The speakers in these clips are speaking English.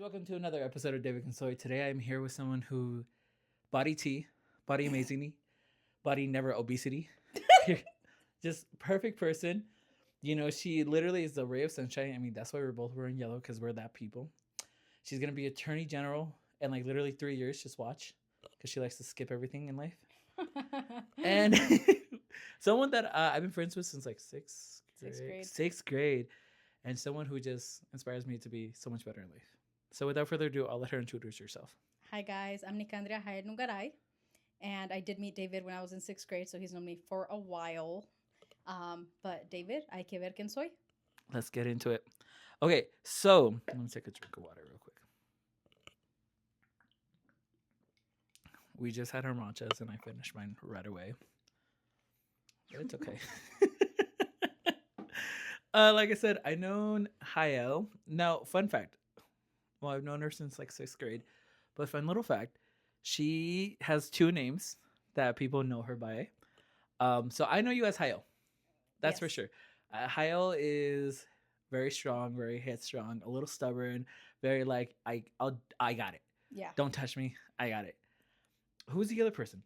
welcome to another episode of David Consoy. Today I'm here with someone who body T, body amazingly, body never obesity. Just perfect person. You know, she literally is the ray of sunshine. I mean, that's why we're both wearing yellow because we're that people. She's gonna be attorney general in like literally 3 years. Just watch, because she likes to skip everything in life. And someone that I've been friends with since like Sixth grade. sixth grade, and someone who just inspires me to be so much better in life. So without further ado, I'll let her introduce herself. Hi guys, I'm Nicandria Hayed Nungaray, and I did meet David when I was in sixth grade, so he's known me for a while. But David, hay que ver quién soy. Let's get into it. Okay, so let me take a drink of water real quick. We just had our matchas and I finished mine right away. But it's okay. Like I said, I known Hayel. Now, fun fact. Well, I've known her since like sixth grade. But fun little fact, she has two names that people know her by. So I know you as Hayel. That's for Yes. sure. Hayel is very strong, very headstrong, a little stubborn, very like I got it. Yeah. Don't touch me. I got it. Who's the other person?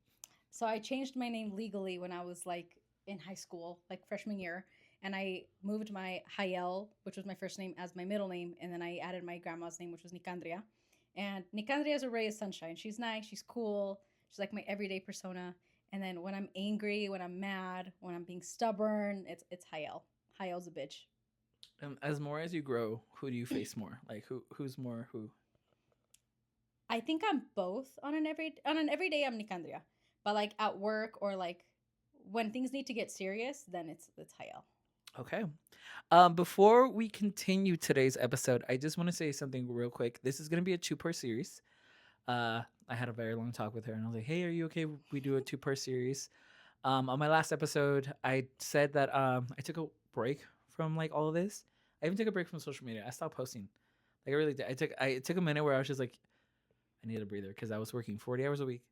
So I changed my name legally when I was like in high school, like freshman year, and I moved my Hayel, which was my first name, as my middle name, and then I added my grandma's name, which was Nicandria. And Nicandria is a ray of sunshine. She's nice, she's cool, she's like my everyday persona. And then when I'm angry, when I'm mad, when I'm being stubborn, it's Hayel. Hayel's a bitch. As more as you grow, who do you face more? Like who's more who? I think I'm both on an everyday I'm Nicandria. But like at work or like when things need to get serious, then it's Hayel. Okay. Before we continue today's episode, I just want to say something real quick. This is gonna be a two-part series. I had a very long talk with her, and I was like, "Hey, are you okay? We do a two-part series." On my last episode, I said that I took a break from like all of this. I even took a break from social media. I stopped posting. Like I really did. I took a minute where I was just like, I need a breather because I was working 40 hours a week.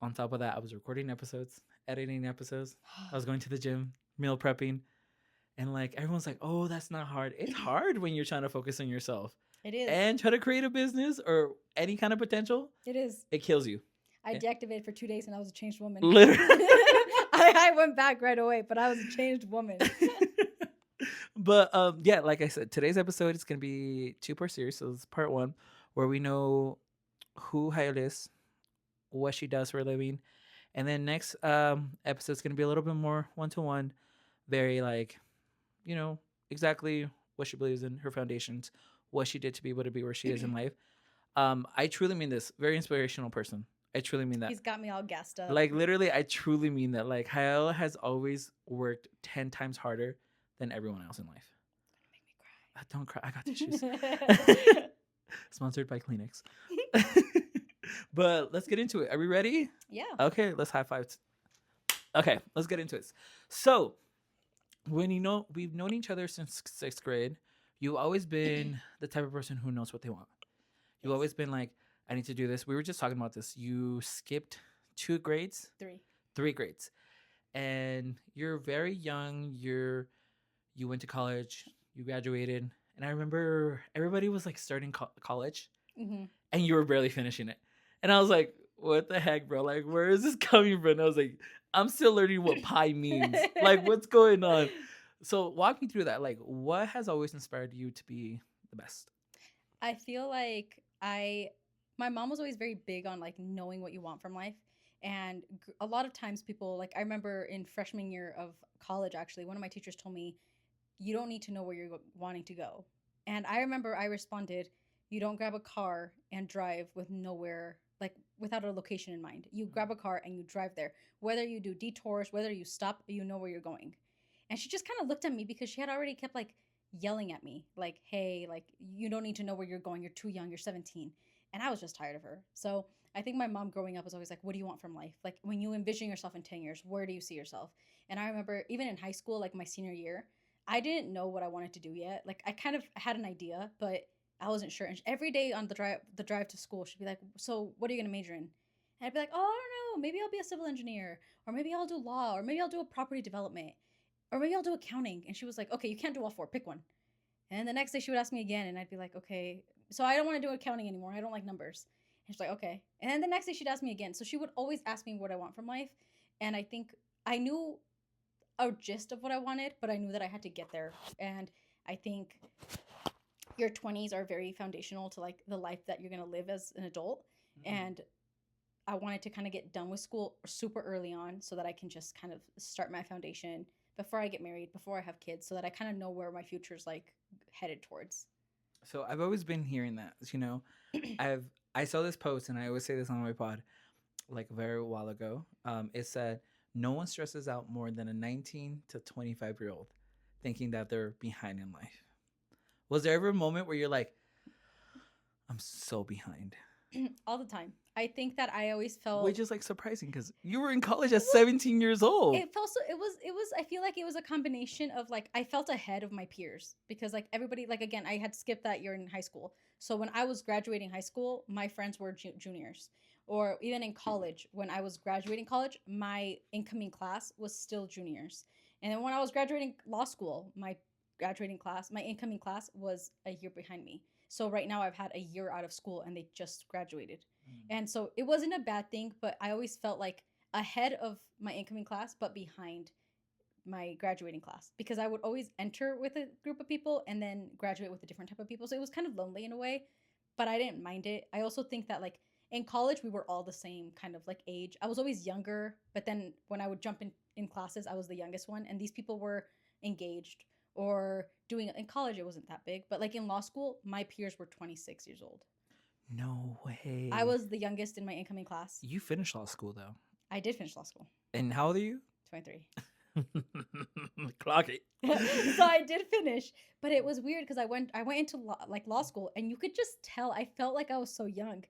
On top of that, I was recording episodes, editing episodes. I was going to the gym, meal prepping, and like everyone's like, "Oh, that's not hard." It's hard when you're trying to focus on yourself It is. and try to create a business or any kind of potential. It is. It kills you. I deactivated for 2 days and I was a changed woman. Literally. I went back right away, but I was a changed woman. But yeah, like I said, today's episode is gonna be two-part series. So it's part one, where we know who Hayel is, what she does for a living, and then next episode is gonna be a little bit more one-to-one, very like, you know, exactly what she believes in, her foundations, what she did to be able to be where she is in life. I truly mean this. Very inspirational person. I truly mean that. He's got me all gassed up. Like literally, I truly mean that. Like Hayel has always worked 10 times harder than everyone else in life. Make me Don't cry. I got tissues. cry. Sponsored by Kleenex. But let's get into it. Are we ready? Yeah. Okay, let's high five. Okay, let's get into it. So, when we've known each other since sixth grade, you've always been the type of person who knows what they want. You've Yes. always been like, I need to do this. We were just talking about this. You skipped 2 grades, 3. 3 grades, and you're very young. You went to college, you graduated, and I remember everybody was like starting college, Mm-hmm. and you were barely finishing it. And I was like, "What the heck, bro? Like, where is this coming from?" And I was like, "I'm still learning what pie means. Like, what's going on?" So, walk me through that. Like, what has always inspired you to be the best? I feel like my mom was always very big on like knowing what you want from life. And a lot of times people, like I remember in freshman year of college, actually, one of my teachers told me, you don't need to know where you're wanting to go. And I remember I responded, you don't grab a car and drive with nowhere, like without a location in mind. You grab a car and you drive there. Whether you do detours, whether you stop, you know where you're going. And she just kind of looked at me because she had already kept like yelling at me, like, hey, like, you don't need to know where you're going. You're too young. You're 17. And I was just tired of her. So I think my mom growing up was always like, what do you want from life? Like, when you envision yourself in 10 years, where do you see yourself? And I remember even in high school, like my senior year, I didn't know what I wanted to do yet. Like, I kind of had an idea, but I wasn't sure. And every day on the drive to school, she'd be like, so what are you going to major in? And I'd be like, oh, I don't know. Maybe I'll be a civil engineer, or maybe I'll do law, or maybe I'll do a property development, or maybe I'll do accounting. And she was like, okay, you can't do all four. Pick one. And then the next day she would ask me again, and I'd be like, okay, so I don't want to do accounting anymore. I don't like numbers. And she's like, okay. And then the next day she'd ask me again. So she would always ask me what I want from life. And I think I knew a gist of what I wanted, but I knew that I had to get there. And I think your 20s are very foundational to like the life that you're going to live as an adult. And I wanted to kind of get done with school super early on so that I can just kind of start my foundation before I get married, before I have kids, so that I kind of know where my future's like headed towards. So I've always been hearing that. You know, I saw this post, and I always say this on my pod, like a very while ago. It said no one stresses out more than a 19 to 25-year-old thinking that they're behind in life. Was there ever a moment where you're like, I'm so behind? All the time. I think that I always felt Which is like surprising because you were in college at 17 years old. it felt so it was I feel like it was a combination of like I felt ahead of my peers because like everybody like again I had skipped that year in high school. So when I was graduating high school, my friends were juniors. Or even in college, when I was graduating college, my incoming class was still juniors. And then when I was graduating law school, my incoming class was a year behind me. So right now I've had a year out of school and they just graduated. And so it wasn't a bad thing, but I always felt like ahead of my incoming class, but behind my graduating class because I would always enter with a group of people and then graduate with a different type of people. So it was kind of lonely in a way, but I didn't mind it. I also think that like in college, we were all the same kind of like age. I was always younger, but then when I would jump in classes, I was the youngest one. And these people were engaged or doing in college, it wasn't that big. But like in law school, my peers were 26 years old. No way. I was the youngest in my incoming class. You finished law school though. I did finish law school. And how old are you? 23. Clock it. So I did finish, but it was weird because I went into law school and you could just tell I felt like I was so young.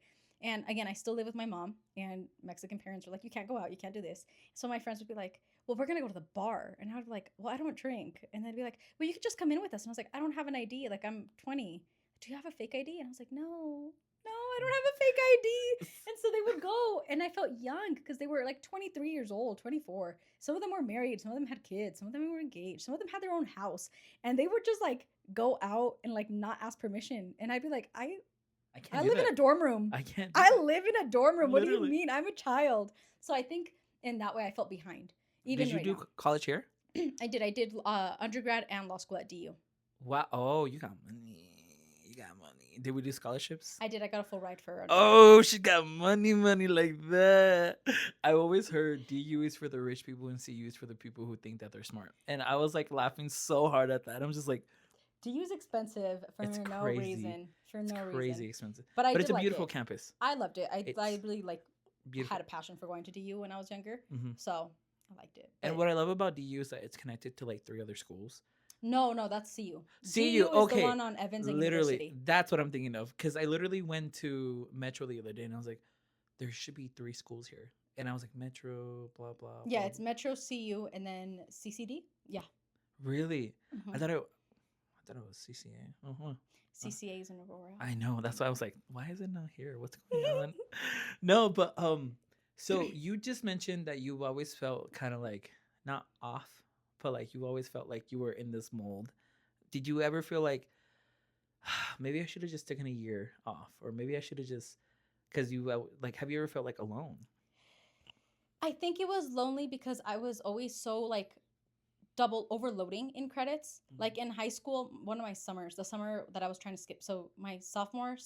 And again, I still live with my mom, and Mexican parents were like, you can't go out, you can't do this. So my friends would be like, well, we're gonna go to the bar. And I would be like, well, I don't drink. And they'd be like, well, you could just come in with us. And I was like, I don't have an ID. Like, I'm 20. Do you have a fake ID? And I was like, no, I don't have a fake ID. And so they would go, and I felt young because they were like 23 years old, 24. Some of them were married, some of them had kids, some of them were engaged, some of them had their own house. And they would just like go out and like not ask permission. And I'd be like, I live in a dorm room. I can't. I live in a dorm room. What do Literally. you mean? I'm a child. So I think in that way I felt behind. Even Did you right do now. college here? I did. I did undergrad and law school at DU. Wow. Oh, you got money. You got money. Did we do scholarships? I did. I got a full ride for. Oh, she got money like that. I always heard DU is for the rich people and CU is for the people who think that they're smart. And I was like laughing so hard at that. I'm just like, DU is expensive for It's no crazy. reason. For no crazy reason. expensive. But I But did it's a like beautiful it. campus. I loved it. I It's really like Beautiful. had a passion for going to DU when I was younger. Mhm. So I liked it. And But what I love about DU is that it's connected to like 3 other schools. no, that's CU. CU, is okay. the one on Evans and Literally, University. that's what I'm thinking of. Because I literally went to Metro the other day and I was like, there should be 3 schools here. And I was like, Metro, blah, blah. Yeah, blah. it's Metro, CU, and then CCD. Yeah. Really? Mhm. I thought it was CCA. Uh-huh. CCA is in Aurora. I know. That's why I was like, why is it not here? What's going on? No, but so you just mentioned that you've always felt kind of like not off, but like you always felt like you were in this mold. Did you ever feel like maybe I should have just taken a year off, or maybe I should have just because you like have you ever felt like alone? I think it was lonely because I was always so like double overloading in credits. Mhm. Like in high school, one of my summers, the summer that I was trying to skip. So my sophomore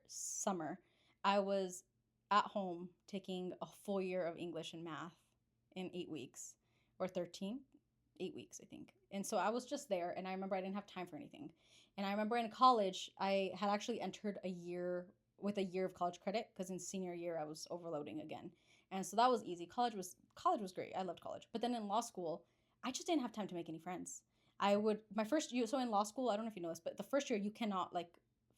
summer, I was at home taking a full year of English and math in 8 weeks or 13, 8 weeks, I think. And so I was just there, and I remember I didn't have time for anything. And I remember in college, I had actually entered a year with a year of college credit because in senior year I was overloading again. And so that was easy. College was great. I loved college. But then in law school, I just didn't have time to make any friends. My first year, so in law school, I don't know if you know this, but the first year you cannot like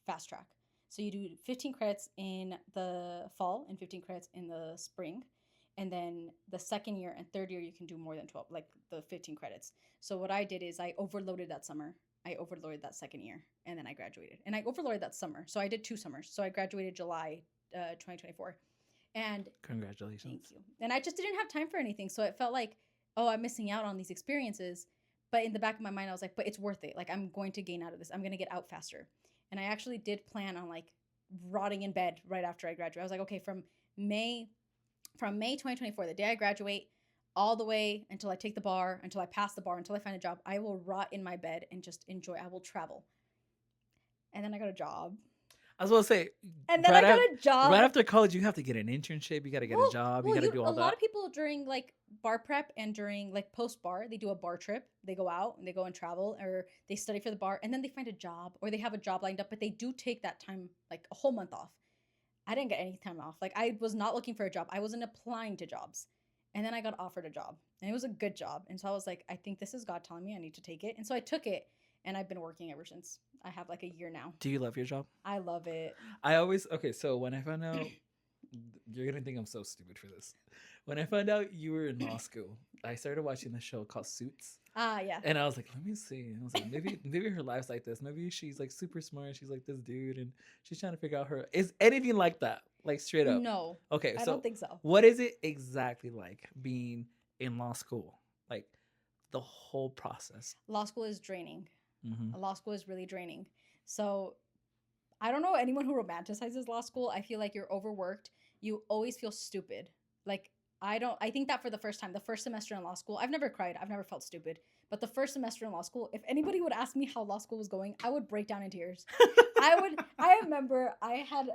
fast track. So you do 15 credits in the fall and 15 credits in the spring. And then the second year and third year, you can do more than 12, like the 15 credits. So what I did is I overloaded that summer. I overloaded that second year, and then I graduated. And I overloaded that summer. So I did 2 summers. So I graduated July 2024. And Congratulations. thank you. And I just didn't have time for anything. So it felt like, oh, I'm missing out on these experiences. But in the back of my mind, I was like, but it's worth it. Like, I'm going to gain out of this. I'm going to get out faster. And I actually did plan on like rotting in bed right after I graduate. I was like, okay, May May 2024, the day I graduate, all the way until I take the bar, until I pass the bar, until I find a job, I will rot in my bed and just enjoy. I will travel. And then I got a job. I was gonna say, And then I got a right job. after college, you have to get an internship. You got to get a job. You got to do a all lot that. of people during like bar prep and during like post bar, they do a bar trip. They go out and they go and travel, or they study for the bar, and then they find a job, or they have a job lined up, but they do take that time, like a whole month off. I didn't get any time off. Like I was not looking for a job. I wasn't applying to jobs. And then I got offered a job, and it was a good job. And so I was like, I think this is God telling me I need to take it. And so I took it, and I've been working ever since. I have like a year now. Do you love your job? I love it. I always okay. So when I found out, you're gonna think I'm so stupid for this. When I found out you were in law school, I started watching the show called Suits. Ah, yeah. And I was like, let me see. And I was like, maybe her life's like this. Maybe she's like super smart. She's like this dude, and she's trying to figure out her. Is anything like that? Like straight up? No. Okay, I so don't think so. what is it exactly like being in law school? Like the whole process. Law school is draining. Mm-hmm. Law school is really draining. So I don't know anyone who romanticizes law school. I feel like you're overworked. You always feel stupid. Like I think that for the first time, the first semester in law school, I've never cried. I've never felt stupid. But the first semester in law school, if anybody would ask me how law school was going, I would break down in tears. I remember I had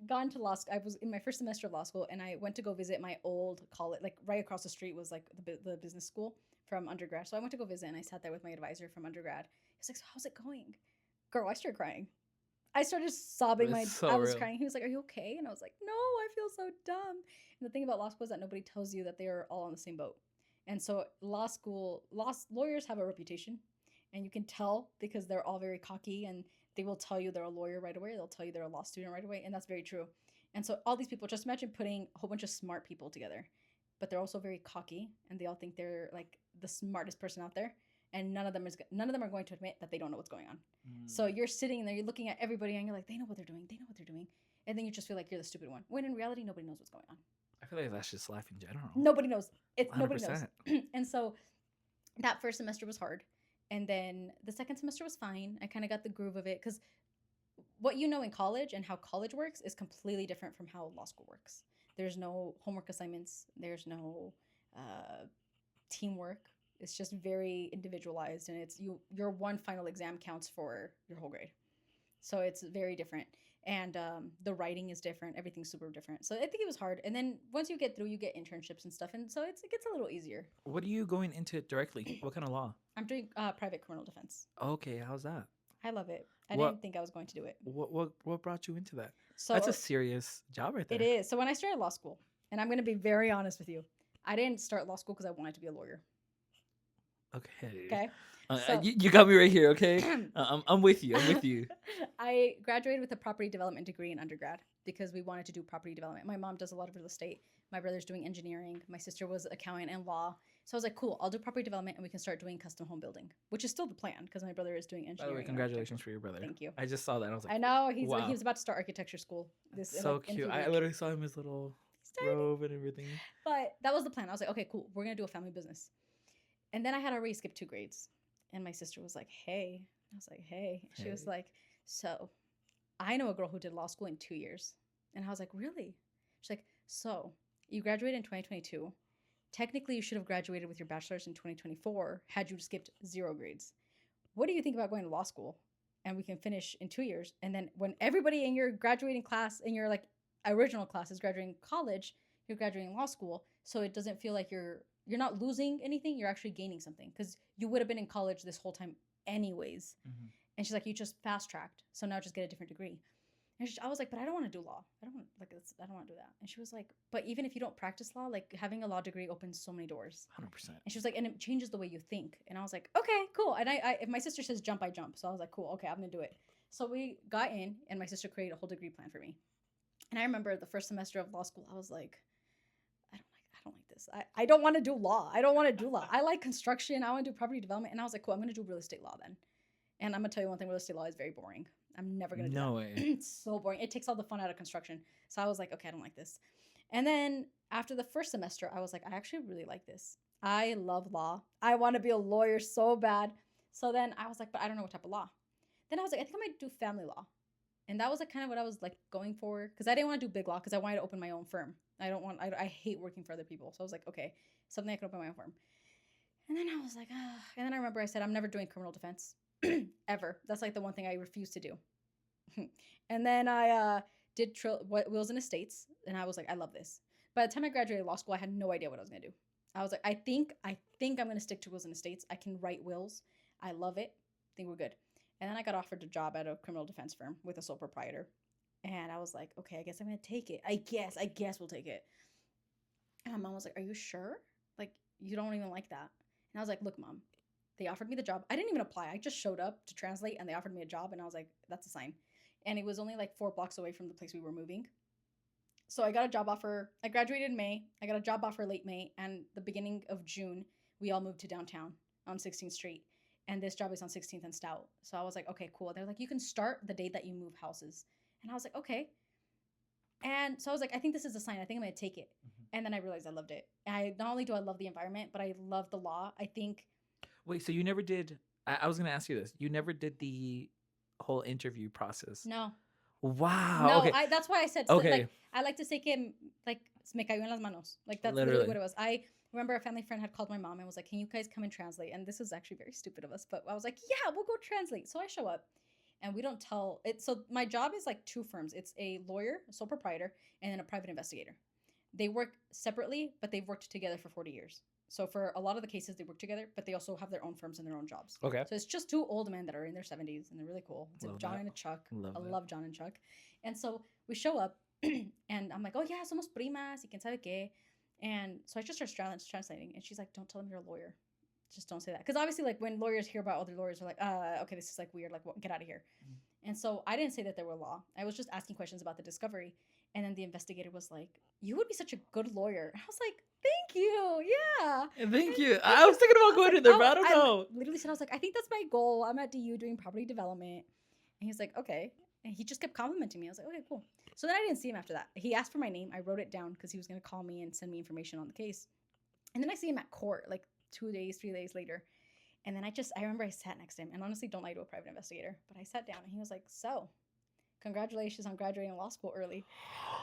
gone to law school. I was in my first semester of law school, and I went to go visit my old college. Like right across the street was like the business school from undergrad. So I went to go visit, and I sat there with my advisor from undergrad. He's like, "So how's it going?" Girl, I started crying. I started sobbing. I was crying. He was like, "Are you okay?" And I was like, "No, I feel so dumb." And the thing about law school is that nobody tells you that they are all on the same boat. And so lawyers have a reputation, and you can tell because they're all very cocky, and they will tell you they're a lawyer right away. They'll tell you they're a law student right away, and that's very true. And so all these people, just imagine putting a whole bunch of smart people together, but they're also very cocky, and they all think they're like the smartest person out there. And none of them are going to admit that they don't know what's going on. So you're sitting there, you're looking at everybody, and you're like, they know what they're doing. They know what they're doing. And then you just feel like you're the stupid one. When in reality, nobody knows what's going on. I feel like that's just life in general. Nobody knows. Nobody 100%. knows. And so that first semester was hard. And then the second semester was fine. I kind of got the groove of it because what you know in college and how college works is completely different from how law school works. There's no homework assignments. There's no teamwork. It's just very individualized, and it's your one final exam counts for your whole grade. So it's very different. And the writing is different. Everything's super different. So I think it was hard. And then once you get through, you get internships and stuff. And so it gets a little easier. What are you going into directly? What kind of law? I'm doing private criminal defense. Okay, how's that? I love it. I What- didn't think I was going to do it. What brought you into that? So That's a serious job right there. it is. So when I started law school, and I'm going to be very honest with you, I didn't start law school because I wanted to be a lawyer. Okay. Okay. You got me right here. Okay. I'm with you. I'm with you. I graduated with a property development degree in undergrad because we wanted to do property development. My mom does a lot of real estate. My brother's doing engineering. My sister was accountant and law. So I was like, cool, I'll do property development and we can start doing custom home building, which is still the plan because my brother is doing By engineering. the way, and congratulations for your brother. Thank you. I just saw that. I was like, I know he wow. was about to start architecture school. So cute. I literally saw him his little robe and everything. But that was the plan. I was like, okay, cool. We're gonna do a family business. And then I had already skipped 2 grades. And my sister was like, hey. I was like, hey. She was Hey. like, so I know a girl who did law school in 2 years. And I was like, really? She's like, so you graduated in 2022. Technically, you should have graduated with your bachelor's in 2024 had you skipped 0 grades. What do you think about going to law school? And we can finish in 2 years. And then when everybody in your graduating class, in your like original class is graduating college, you're graduating law school. So it doesn't feel like you're not losing anything. You're actually gaining something because you would have been in college this whole time anyways. Mhm. And she's like, you just fast tracked. So now just get a different degree. And I was like, but I don't want to do law. I don't want to do that. And she was like, but even if you don't practice law, like having a law degree opens so many doors. 100%. And she was like, and it changes the way you think. And I was like, okay, cool. And I if my sister says jump, I jump. So I was like, cool, okay, I'm gonna do it. So we got in, and my sister created a whole degree plan for me. And I remember the first semester of law school, I was like, I don't like this. I don't want to do law. I don't want to do law. I like construction. I want to do property development. And I was like, cool, I'm gonna do real estate law then. And I'm gonna tell you one thing, real estate law is very boring. I'm never gonna do that. No way. It's so boring. It takes all the fun out of construction. So I was like, okay, I don't like this. And then after the first semester, I was like, I actually really like this. I love law. I want to be a lawyer so bad. So then I was like, but I don't know what type of law. Then I was like, I think I might do family law. And that was like kind of what I was like going for, because I didn't want to do big law because I wanted to open my own firm. I hate working for other people. So I was like, okay, something I can open my own firm. And then I was like, ah. And then I remember I said, I'm never doing criminal defense ever. That's like the one thing I refuse to do. And then I did wills and estates, and I was like, I love this. By the time I graduated law school, I had no idea what I was gonna do. I was like, I think I'm gonna stick to wills and estates. I can write wills. I love it. I think we're good. And then I got offered a job at a criminal defense firm with a sole proprietor, and I was like, okay, I guess I'm gonna take it. I guess we'll take it. And my mom was like, are you sure? Like, you don't even like that? And I was like, look, mom, they offered me the job. I didn't even apply. I just showed up to translate, and they offered me a job, and I was like, that's a sign. And it was only like 4 blocks away from the place we were moving. So I got a job offer. I graduated in May. I got a job offer late May, and the beginning of June, we all moved to downtown on 16th Street. And this job is on 16th and Stout. So I was like, okay, cool. They're like, you can start the day that you move houses. And I was like, okay. And so I was like, I think this is a sign. I think I'm going to take it. And then I realized I loved it. And I not only do I love the environment, but I love the law. I think. Wait, so you never did? I was gonna ask you this. You never did the whole interview process. No. Wow. No, Okay. that's why I said Okay. like I like to say que like me cayó en las manos. Like that's Literally. literally what it was. I remember a family friend had called my mom and was like, "Can you guys come and translate?" And this is actually very stupid of us, but I was like, "Yeah, we'll go translate." So I show up, and we don't tell it. So my job is like 2 firms. It's a lawyer, a sole proprietor, and then a private investigator. They work separately, but they've worked together for 40 years. So for a lot of the cases, they work together, but they also have their own firms and their own jobs. Okay. So it's just 2 old men that are in their 70s, and they're really cool. It's Love a John that. and a Chuck. Love I that. love John and Chuck. And so we show up, and I'm like, oh yeah, somos primas, y quién sabe qué. And so I just start translating, and she's like, don't tell them you're a lawyer. Just don't say that. Because obviously, like, when lawyers hear about other lawyers, they're like, okay, this is like weird, like, get out of here. And so I didn't say that there were law. I was just asking questions about the discovery. And then the investigator was like, you would be such a good lawyer. And I was like, thank you. Yeah. Thank you. I was thinking about going to there, but I don't know. Literally said, I was like, I think that's my goal. I'm at DU doing property development. And he's like, okay. And he just kept complimenting me. I was like, okay, cool. So then I didn't see him after that. He asked for my name. I wrote it down because he was going to call me and send me information on the case. And then I see him at court like 2 days, 3 days later. And then I remember I sat next to him. And honestly, don't lie to a private investigator. But I sat down and he was like, so, congratulations on graduating law school early.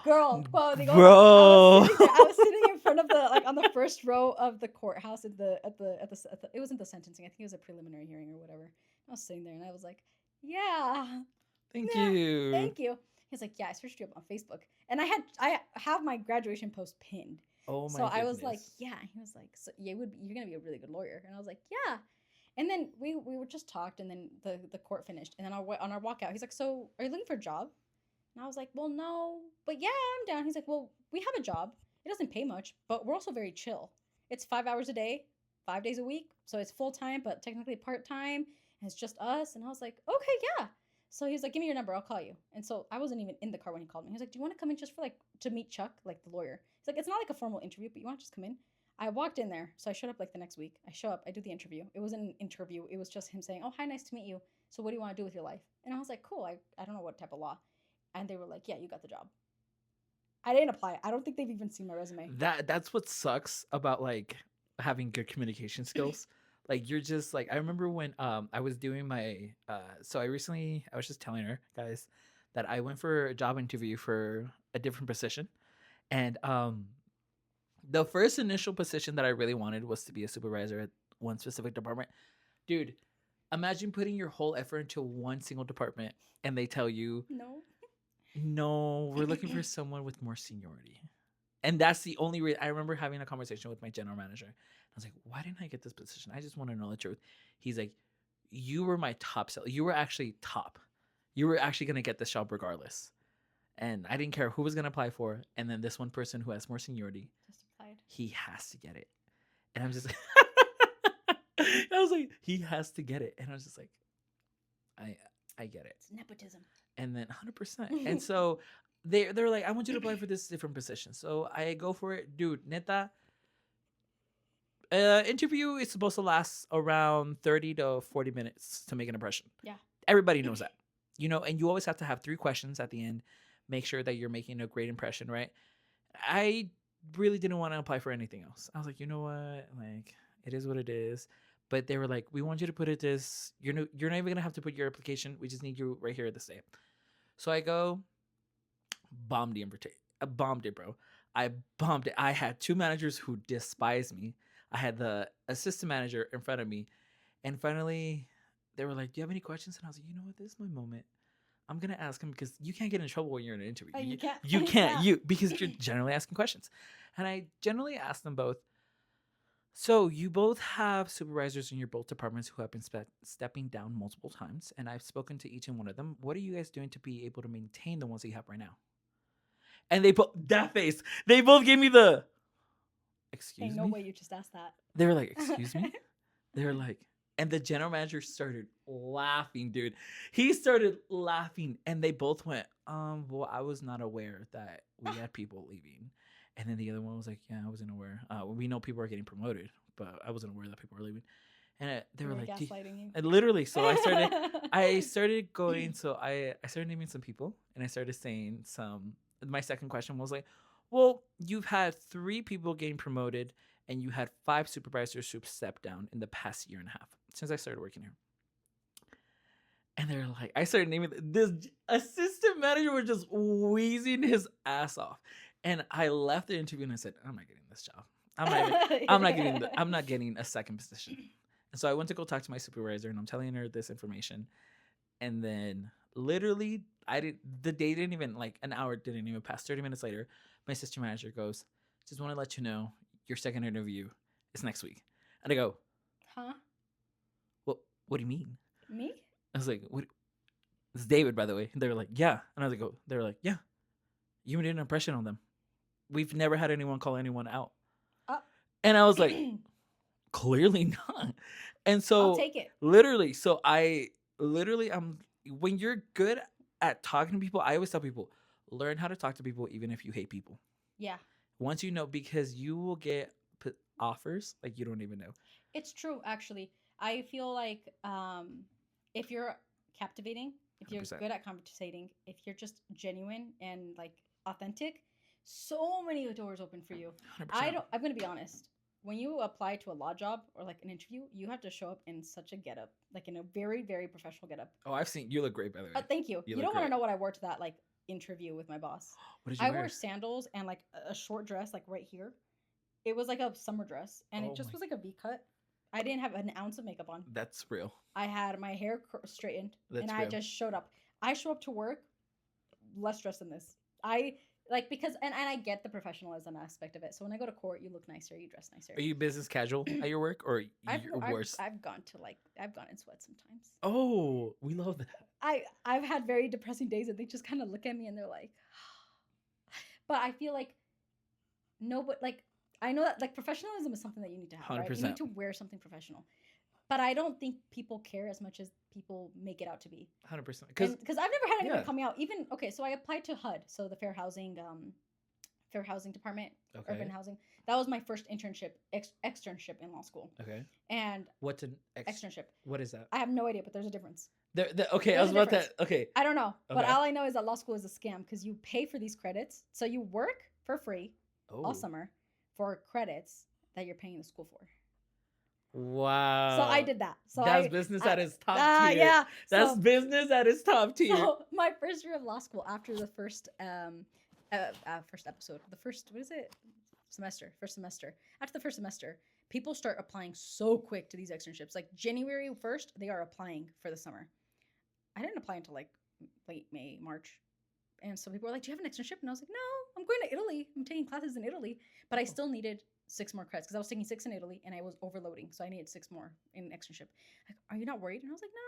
Girl, Bro. I was sitting in front of the like on the first row of the courthouse at the it wasn't the sentencing. I think it was a preliminary hearing or whatever. I was sitting there and I was like, yeah, Thank yeah, you. thank you. He's like, yeah, I searched you up on Facebook, and I have my graduation post pinned. Oh my So I was like, goodness. yeah. He was like, so yeah, you're gonna be a really good lawyer. And I was like, yeah. And then we were just talked, and then the court finished, and then on our walkout, he's like, so are you looking for a job? And I was like, well, no, but yeah, I'm down. He's like, well, we have a job. It doesn't pay much, but we're also very chill. It's 5 hours a day, 5 days a week, so it's full time, but technically part time. And it's just us. And I was like, okay, yeah. So he was like, give me your number, I'll call you. And so I wasn't even in the car when he called me. He was like, do you want to come in just for like to meet Chuck, like the lawyer? He's like, it's not like a formal interview, but you want to just come in? I walked in there, so I showed up like the next week. I show up, I do the interview. It wasn't an interview. It was just him saying, oh, hi, nice to meet you. So what do you want to do with your life? And I was like, cool. I don't know what type of law. And they were like, yeah, you got the job. I didn't apply. I don't think they've even seen my resume. That's what sucks about like having good communication skills. Like you're just like I remember when I was doing my so I was just telling her guys that I went for a job interview for a different position, and the first initial position that I really wanted was to be a supervisor at one specific department. Dude, imagine putting your whole effort into one single department and they tell you, no, we're looking for someone with more seniority. And that's the only reason. I remember having a conversation with my general manager. I was like, why didn't I get this position? I just want to know the truth. He's like, you were my top seller. You were actually top. You were actually going to get this job regardless. And I didn't care who was going to apply for. And then this one person who has more seniority, Just applied. he has to get it. And I'm just like, I was like, he has to get it. And I was just like, I get it. It's nepotism. And then 100%. And so they're like, I want you to apply for this different position. So I go for it. Dude, neta, interview is supposed to last around 30 to 40 minutes to make an impression. Yeah. Everybody knows that. You know, and you always have to have 3 questions at the end. Make sure that you're making a great impression, right? I really didn't want to apply for anything else. I was like, you know what? Like, it is what it is. But they were like, we want you to put it this. You're not even going to have to put your application. We just need you right here at the stamp. So I go, bombed the invitation. I bombed it, bro. I bombed it. I had two managers who despised me. I had the assistant manager in front of me. And finally, they were like, "Do you have any questions?" And I was like, "You know what? This is my moment. I'm gonna ask him because you can't get in trouble when you're in an interview. You can't. You can't. Yeah. You because you're generally asking questions." And I generally asked them both. So you both have supervisors in your both departments who have been stepping down multiple times, and I've spoken to each and one of them. What are you guys doing to be able to maintain the ones that you have right now? And they put that face. They both gave me the excuse Ain't me. no way you just asked that. They were like, "Excuse me." They were like, and the general manager started laughing, dude. He started laughing, and they both went, well, I was not aware that we had people leaving." And then the other one was like, "Yeah, I wasn't aware. We know people are getting promoted, but I wasn't aware that people were leaving." And they were like, gaslighting you. and literally, so I started going, so I started naming some people, and I started saying some, my second question was like, well, you've had 3 people getting promoted, and you had 5 supervisors who've stepped down in the past year and a half since I started working here. And they're like, I started naming this assistant manager was just wheezing his ass off. And I left the interview and I said, I'm not getting this job. I'm not getting a second position. And so I went to go talk to my supervisor and I'm telling her this information. And then literally the day didn't even, like an hour didn't even pass. 30 minutes later, my assistant manager goes, "Just want to let you know your second interview is next week." And I go, Huh? What do you mean? Me? I was like, "What?" It's David, by the way. And they were like, "Yeah." And I was like, "Oh." They were like, "Yeah. You made an impression on them. We've never had anyone call anyone out." And I was like, "Clearly not." And so I'll take it. literally, so I'm when you're good at talking to people, I always tell people, learn how to talk to people even if you hate people. Yeah. Once you know, because you will get offers like you don't even know. It's true, actually. I feel like if you're captivating, if you're 100%. good at conversating, if you're just genuine and like authentic, so many doors open for you. 100%. I'm gonna be honest. When you apply to a law job or like an interview, you have to show up in such a getup, like in a very, very professional getup. Oh, I've seen you look great, by the way. Thank you. You look don't want to great. know what I wore to that like interview with my boss. What did you I wear? wore sandals and like a short dress, like right here. It was like a summer dress, and Oh it just my- was like a V cut. I didn't have an ounce of makeup on. That's real. I had my hair straightened, That's and I real. just showed up. I show up to work less dressed than this. I like because and I get the professionalism aspect of it. So when I go to court, you look nicer, you dress nicer. Are you business casual at your work or I've, you're I've, worse? I've gone to I've gone in sweats sometimes. Oh, we love that. I've had very depressing days and they just kind of look at me and they're like, but I feel like nobody like I know that like professionalism is something that you need to have, right? You 100%. need to wear something professional. But I don't think people care as much as people make it out to be. 100%. Because Because I've never had anybody yeah. coming out. Even okay, so I applied to HUD, so the Fair Housing Department, okay, Urban Housing. That was my first internship, externship in law school. okay. And What's an externship, What is that? I have no idea, but there's a difference. Okay, I There's was a about difference. that. Okay, I don't know, but Okay. all I know is that law school is a scam because you pay for these credits, so you work for free oh all summer for credits that you're paying the school for. wow. So I did that. So That's business at its top tier. yeah. That's so, business at its top tier. So my first year of law school, after the first first episode, the first what is it? First semester. After the first semester, people start applying so quick to these externships. Like January 1st, they are applying for the summer. I didn't apply until like late May, March. And so people were like, "Do you have an externship?" And I was like, "No, I'm going to Italy. I'm taking classes in Italy." But I still needed 6 more credits because I was taking 6 in Italy and I was overloading. So I needed 6 more in externship. Like, "Are you not worried?" And I was like, "No."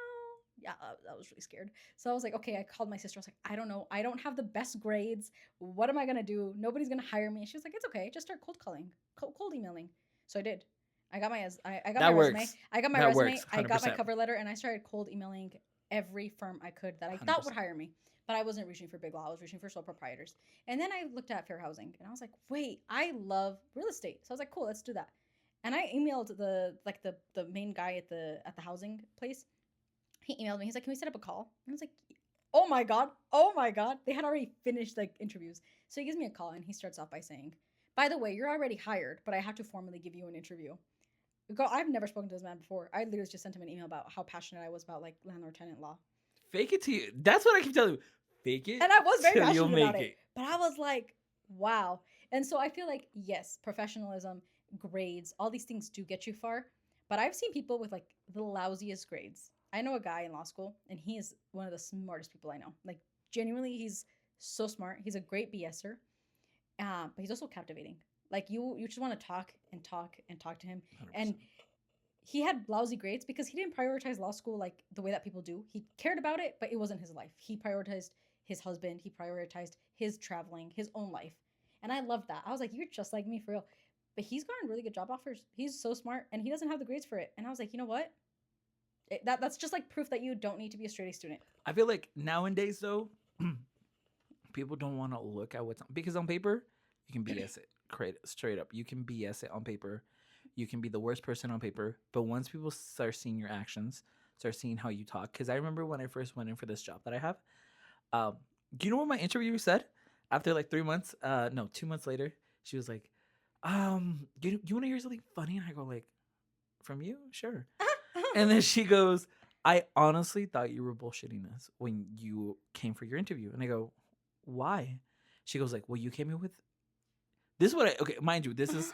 Yeah, I was really scared. So I was like, okay, I called my sister. I was like, I don't know. I don't have the best grades. What am I going to do? Nobody's going to hire me. And she was like, it's okay. Just start cold calling, cold emailing. So I did. I got my That resume. works. I got my That resume. works, I got my 100%. cover letter and I started cold emailing every firm I could that I thought would 100%. hire me. But I wasn't reaching for big law. I was reaching for sole proprietors. And then I looked at fair housing and I was like, wait, I love real estate. So I was like, cool, let's do that. And I emailed the main guy at the housing place. He emailed me. He's like, "Can we set up a call?" And I was like, "Oh my god!" They had already finished like interviews. So he gives me a call and he starts off by saying, "By the way, you're already hired, but I have to formally give you an interview." Girl, I've never spoken to this man before. I literally just sent him an email about how passionate I was about like landlord tenant law. Fake it to you. That's what I keep telling you. fake it And I was very till you'll passionate about make it. But I was like, wow. And so I feel like, yes, professionalism, grades, all these things do get you far. But I've seen people with like the lousiest grades. I know a guy in law school, and he is one of the smartest people I know. Like, genuinely, he's so smart. He's a great BSer, but he's also captivating. Like, you just want to talk and talk and talk to him. 100%. And he had lousy grades because he didn't prioritize law school like the way that people do. He cared about it, but it wasn't his life. He prioritized his husband, he prioritized his traveling, his own life. And I loved that. I was like, you're just like me for real. But he's gotten really good job offers. He's so smart and he doesn't have the grades for it. And I was like, you know what? That's just like proof that you don't need to be a straight A student. I feel like nowadays though, people don't want to look at what's because on paper you can BS it, straight up. You can BS it on paper. You can be the worst person on paper, but once people start seeing your actions, start seeing how you talk. Because I remember when I first went in for this job that I have. Do you know what my interviewer said? After like 3 months, no, 2 months later, she was like, you want to hear something funny? And I go like, from you, sure. And then she goes, I honestly thought you were bullshitting us when you came for your interview. And I go, why? She goes like, well, you came in with this is what I okay, mind you, this is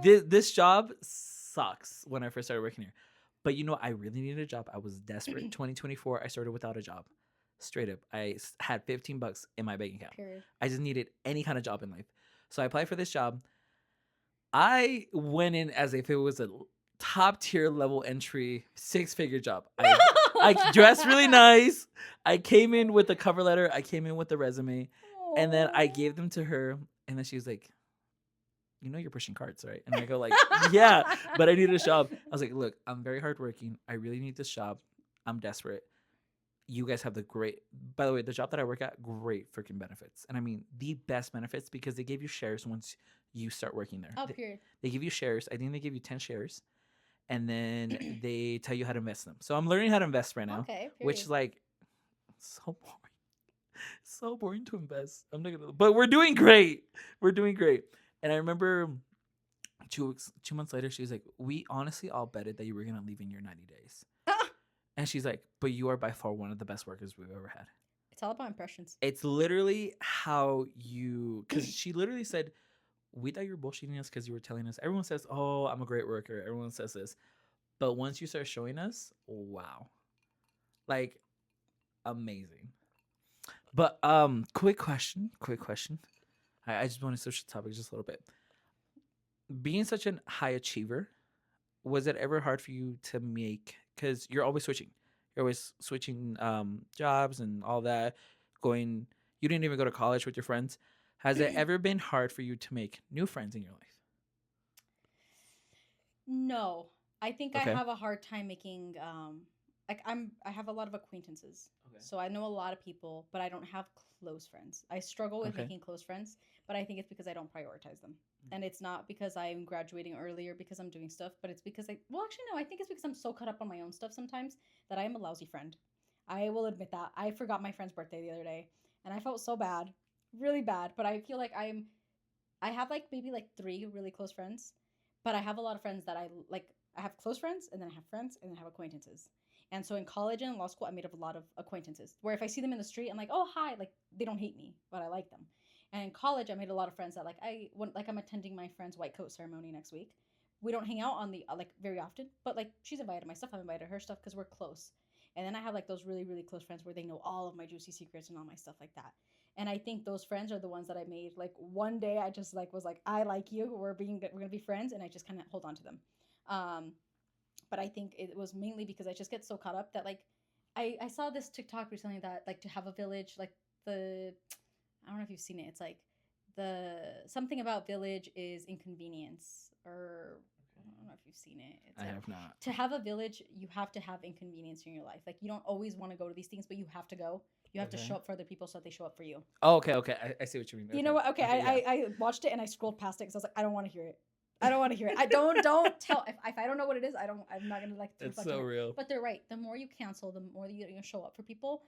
No. this job sucks when I first started working here. But you know, I really needed a job. I was desperate. 2024, I started without a job. Straight up. Had $15 in my bank account. Period. I just needed any kind of job in life. So I applied for this job. I went in as if it was a top tier level entry 6-figure job. I dressed really nice. I came in with a cover letter. I came in with the resume. And then I gave them to her. And then she was like, you know you're pushing carts, right? And I go like, yeah, but I needed a job. I was like, look, I'm very hardworking. I really need this job. I'm desperate. You guys have by the way, the job that I work at, great freaking benefits. And I mean, the best benefits because they give you shares once you start working there. Oh, period. They give you shares. I think they give you 10 shares. And then they tell you how to invest them. So I'm learning how to invest right now. Okay, which period. is like so boring. So boring to invest. I'm not gonna, but we're doing great. We're doing great. And I remember 2 months later, she was like, we honestly all betted that you were gonna leave in your 90 days. And she's like, but you are by far one of the best workers we've ever had. It's all about impressions. It's literally how you, because she literally said, we thought you were bullshitting us because you were telling us, everyone says, oh, I'm a great worker. Everyone says this. But once you start showing us, wow. Like, amazing. But quick question. I just want to switch the topic just a little bit. Being such a high achiever, was it ever hard for you to make, because you're always switching jobs and all that, you didn't even go to college with your friends. Has it ever been hard for you to make new friends in your life? No, I think Okay. I have a hard time making like I have a lot of acquaintances. Okay. So I know a lot of people, but I don't have close friends. I struggle with Okay. making close friends, but I think it's because I don't prioritize them. And it's not because I'm graduating earlier because I'm doing stuff, but it's because well, actually no, I think it's because I'm so caught up on my own stuff sometimes that I am a lousy friend. I will admit that. I forgot my friend's birthday the other day and I felt so bad, really bad, but I feel like I have like maybe like 3 really close friends, but I have a lot of friends that I like. I have close friends, and then I have friends, and then I have acquaintances. And so in college and law school, I made up a lot of acquaintances. Where if I see them in the street, I'm like, oh hi, like they don't hate me, but I like them. And in college, I made a lot of friends that like I'm attending my friend's white coat ceremony next week. We don't hang out on the like very often, but like she's invited my stuff, I'm invited her stuff because we're close. And then I have like those really really close friends where they know all of my juicy secrets and all my stuff like that. And I think those friends are the ones that I made. Like one day, I just like was like, I like you. We're gonna be friends, and I just kind of hold on to them. Um, but I think it was mainly because I just get so caught up that like I saw this TikTok recently that like to have a village, like the I don't know if you've seen it. It's like the something about village is inconvenience, or I don't know if you've seen it. It's I like, have not. to have a village, you have to have inconvenience in your life. Like you don't always want to go to these things, but you have to go. You have to Okay. show up for other people so that they show up for you. Oh, okay. I see what you mean. You know what? Okay, yeah. I watched it and I scrolled past it because I was like, I don't want to hear it. I don't want to hear it. I don't tell if I don't know what it is. I'm not gonna like. It's reflect so on it. real. But they're right. The more you cancel, the more you don't show up for people.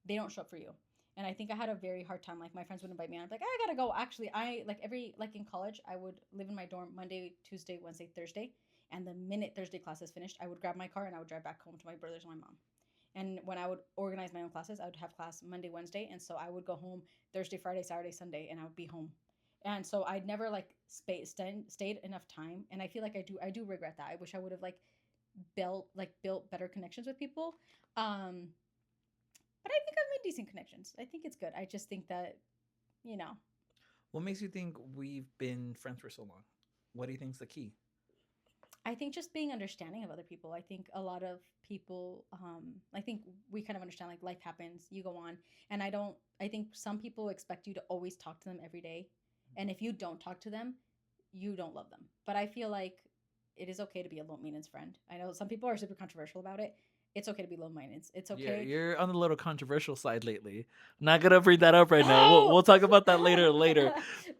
They don't show up for you. And I think I had a very hard time. Like my friends would invite me, and I'd be like, I gotta go. Actually, I like in college, I would live in my dorm Monday, Tuesday, Wednesday, Thursday, and the minute Thursday class is finished, I would grab my car and I would drive back home to my brothers and my mom. And when I would organize my own classes, I would have class Monday, Wednesday, and so I would go home Thursday, Friday, Saturday, Sunday, and I would be home. And so I'd never like stayed enough time, and I feel like I do regret that. I wish I would have like built better connections with people. Um, but I think I've made decent connections. I think it's good. I just think that you know What makes you think we've been friends for so long? What do you think's the key? I think just being understanding of other people. I think a lot of people, I think we kind of understand like life happens, you go on. And I think some people expect you to always talk to them every day. And if you don't talk to them, you don't love them. But I feel like it is okay to be a low maintenance friend. I know some people are super controversial about it. It's okay to be low maintenance. It's Yeah, okay. you're on the little controversial side lately. Not gonna bring that up right now. We'll, Oh! we'll talk about that later.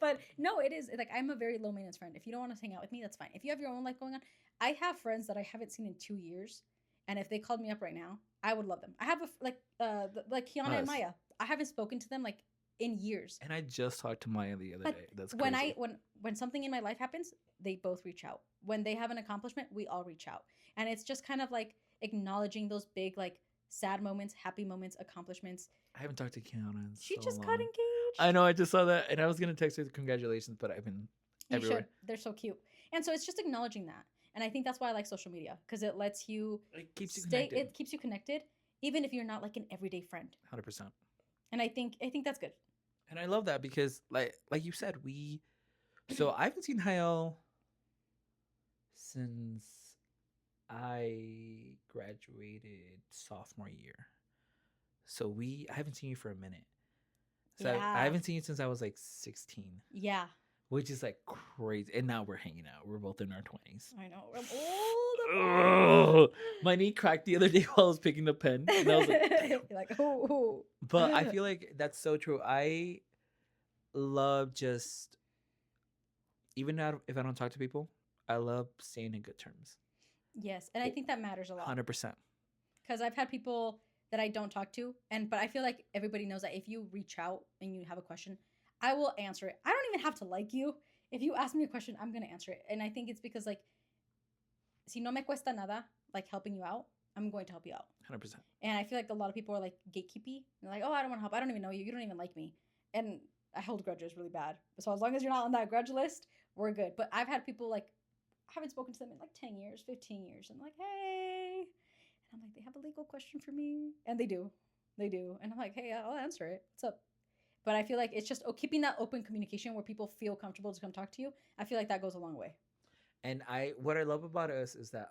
But no, it is like I'm a very low maintenance friend. If you don't want to hang out with me, that's fine. If you have your own life going on, I have friends that I haven't seen in 2 years, and if they called me up right now, I would love them. I have like Kiana and Us. Maya. I haven't spoken to them like in years. And I just talked to Maya the other But day. That's when crazy. when something in my life happens, they both reach out. When they have an accomplishment, we all reach out. And it's just kind of like acknowledging those big like sad moments, happy moments, accomplishments. I haven't talked to Kiana in She so just got long. engaged. I know. I just saw that, and I was gonna text her congratulations, but I've been You everywhere. should. They're so cute. And so it's just acknowledging that. And I think that's why I like social media because it lets you It keeps you stay. connected. It keeps you connected, even if you're not like an everyday friend. 100%. And I think that's good. And I love that because, like you said, So I haven't seen Hayel since I graduated sophomore year. So I haven't seen you for a minute. So I Yeah. haven't seen you since I was like 16, Yeah, which is like crazy. And now we're hanging out. We're both in our 20s. I know. I'm old. Ugh. My knee cracked the other day while I was picking the pen. And I was like, damn. You're like, oh. But I feel like that's so true. I love just, even now, if I don't talk to people, I love staying in good terms. Yes, and I think that matters a lot 100%. because I've had people that I don't talk to, but I feel like everybody knows that if you reach out and you have a question, I will answer it. I don't even have to like you. If you ask me a question, I'm gonna answer it, and I think it's because like, si no me cuesta nada, like helping you out, I'm going to help you out. 100%. And I feel like a lot of people are like gatekeepy. They're like, oh, I don't want to help. I don't even know you. You don't even like me. And I hold grudges really bad. So as long as you're not on that grudge list, we're good. But I've had people like, I haven't spoken to them in like 10 years, 15 years. And I'm like, hey. And I'm like, they have a legal question for me. And they do. They do. And I'm like, hey, I'll answer it. What's up? But I feel like it's just keeping that open communication where people feel comfortable to come talk to you. I feel like that goes a long way. And what I love about us is that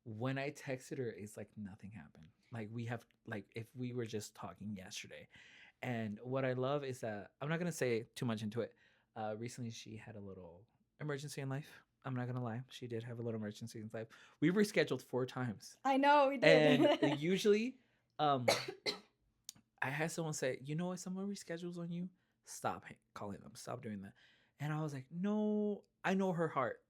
when I texted her, it's like nothing happened. Like we have, like, if we were just talking yesterday. And what I love is that I'm not gonna say too much into it. Recently, she had a little emergency in life. I'm not gonna lie, she did have a little emergency in life. We rescheduled 4 times, I know, we did. and usually, I had someone say, "You know, if someone reschedules on you, stop calling them. Stop doing that." And I was like, "No, I know her heart.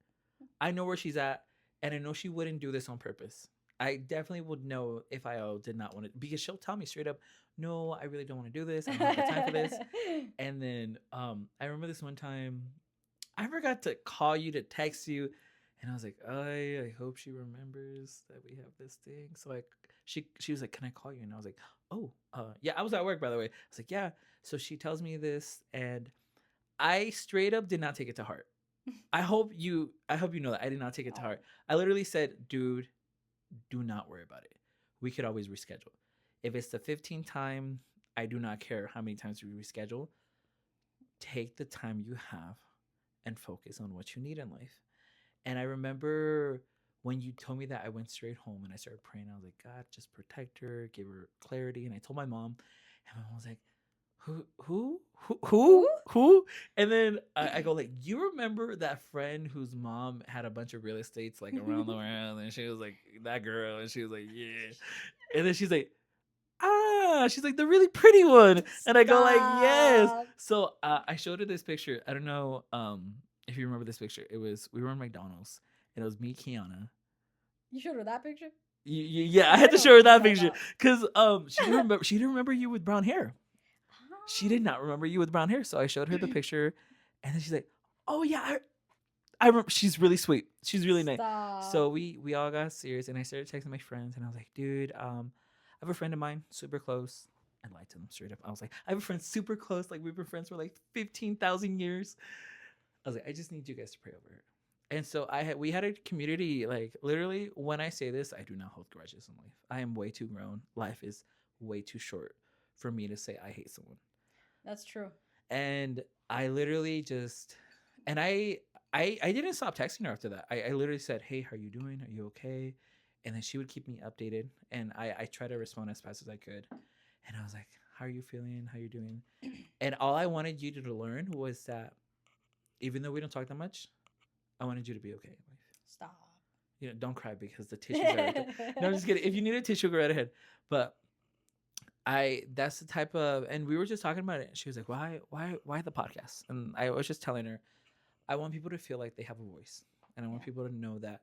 I know where she's at, and I know she wouldn't do this on purpose. I definitely would know if I did not want it because she'll tell me straight up, no, I really don't want to do this. I don't have the time for this." And then I remember this one time, I forgot to call you to text you, and I was like, I hope she remembers that we have this thing. So she was like, "Can I call you?" And I was like, "Oh, yeah." I was at work, by the way. I was like, "Yeah." So she tells me this, and I straight up did not take it to heart. I hope you know that I did not take it to heart. I literally said, "Dude, do not worry about it. We could always reschedule. If it's the 15th time, I do not care how many times we reschedule. Take the time you have and focus on what you need in life." And I remember when you told me that, I went straight home and I started praying. I was like, "God, just protect her, give her clarity." And I told my mom, and my mom was like, who? And then I go like, "You remember that friend whose mom had a bunch of real estates like around the world?" And she was like, "That girl." And she was like, "Yeah." And then she's like, she's like, "The really pretty one." And I go like, "Yes." Stop. So I showed her this picture. I don't know if you remember this picture. We were in McDonald's, and it was me, Kiana. You showed her that picture? Yeah, I had to know show her what that you're picture talking because she didn't remember. She didn't remember you with brown hair. She Ah. did not remember you with brown hair. So I showed her the picture, and then she's like, "Oh yeah, I remember she's really sweet. She's really nice. Stop. So we all got serious, and I started texting my friends, and I was like, dude, I have a friend of mine, super close. I lied to them straight up. I was like, I have a friend super close, like we've been friends for like 15,000 years. I was like, I just need you guys to pray over her. And so we had a community, like literally when I say this, I do not hold grudges in life. I am way too grown. Life is way too short for me to say I hate someone. That's true. And I literally just and I didn't stop texting her after that. I literally said, hey, how are you doing? Are you okay? And then she would keep me updated, and I try to respond as fast as I could. And I was like, how are you feeling? How you doing? And all I wanted you to learn was that even though we don't talk that much, I wanted you to be okay. Stop. You know, don't cry because the tissues are right there. No, I'm just kidding. If you need a tissue, go right ahead. But that's the type of, and we were just talking about it. She was like, why the podcast? And I was just telling her, I want people to feel like they have a voice, and I want Yeah. people to know that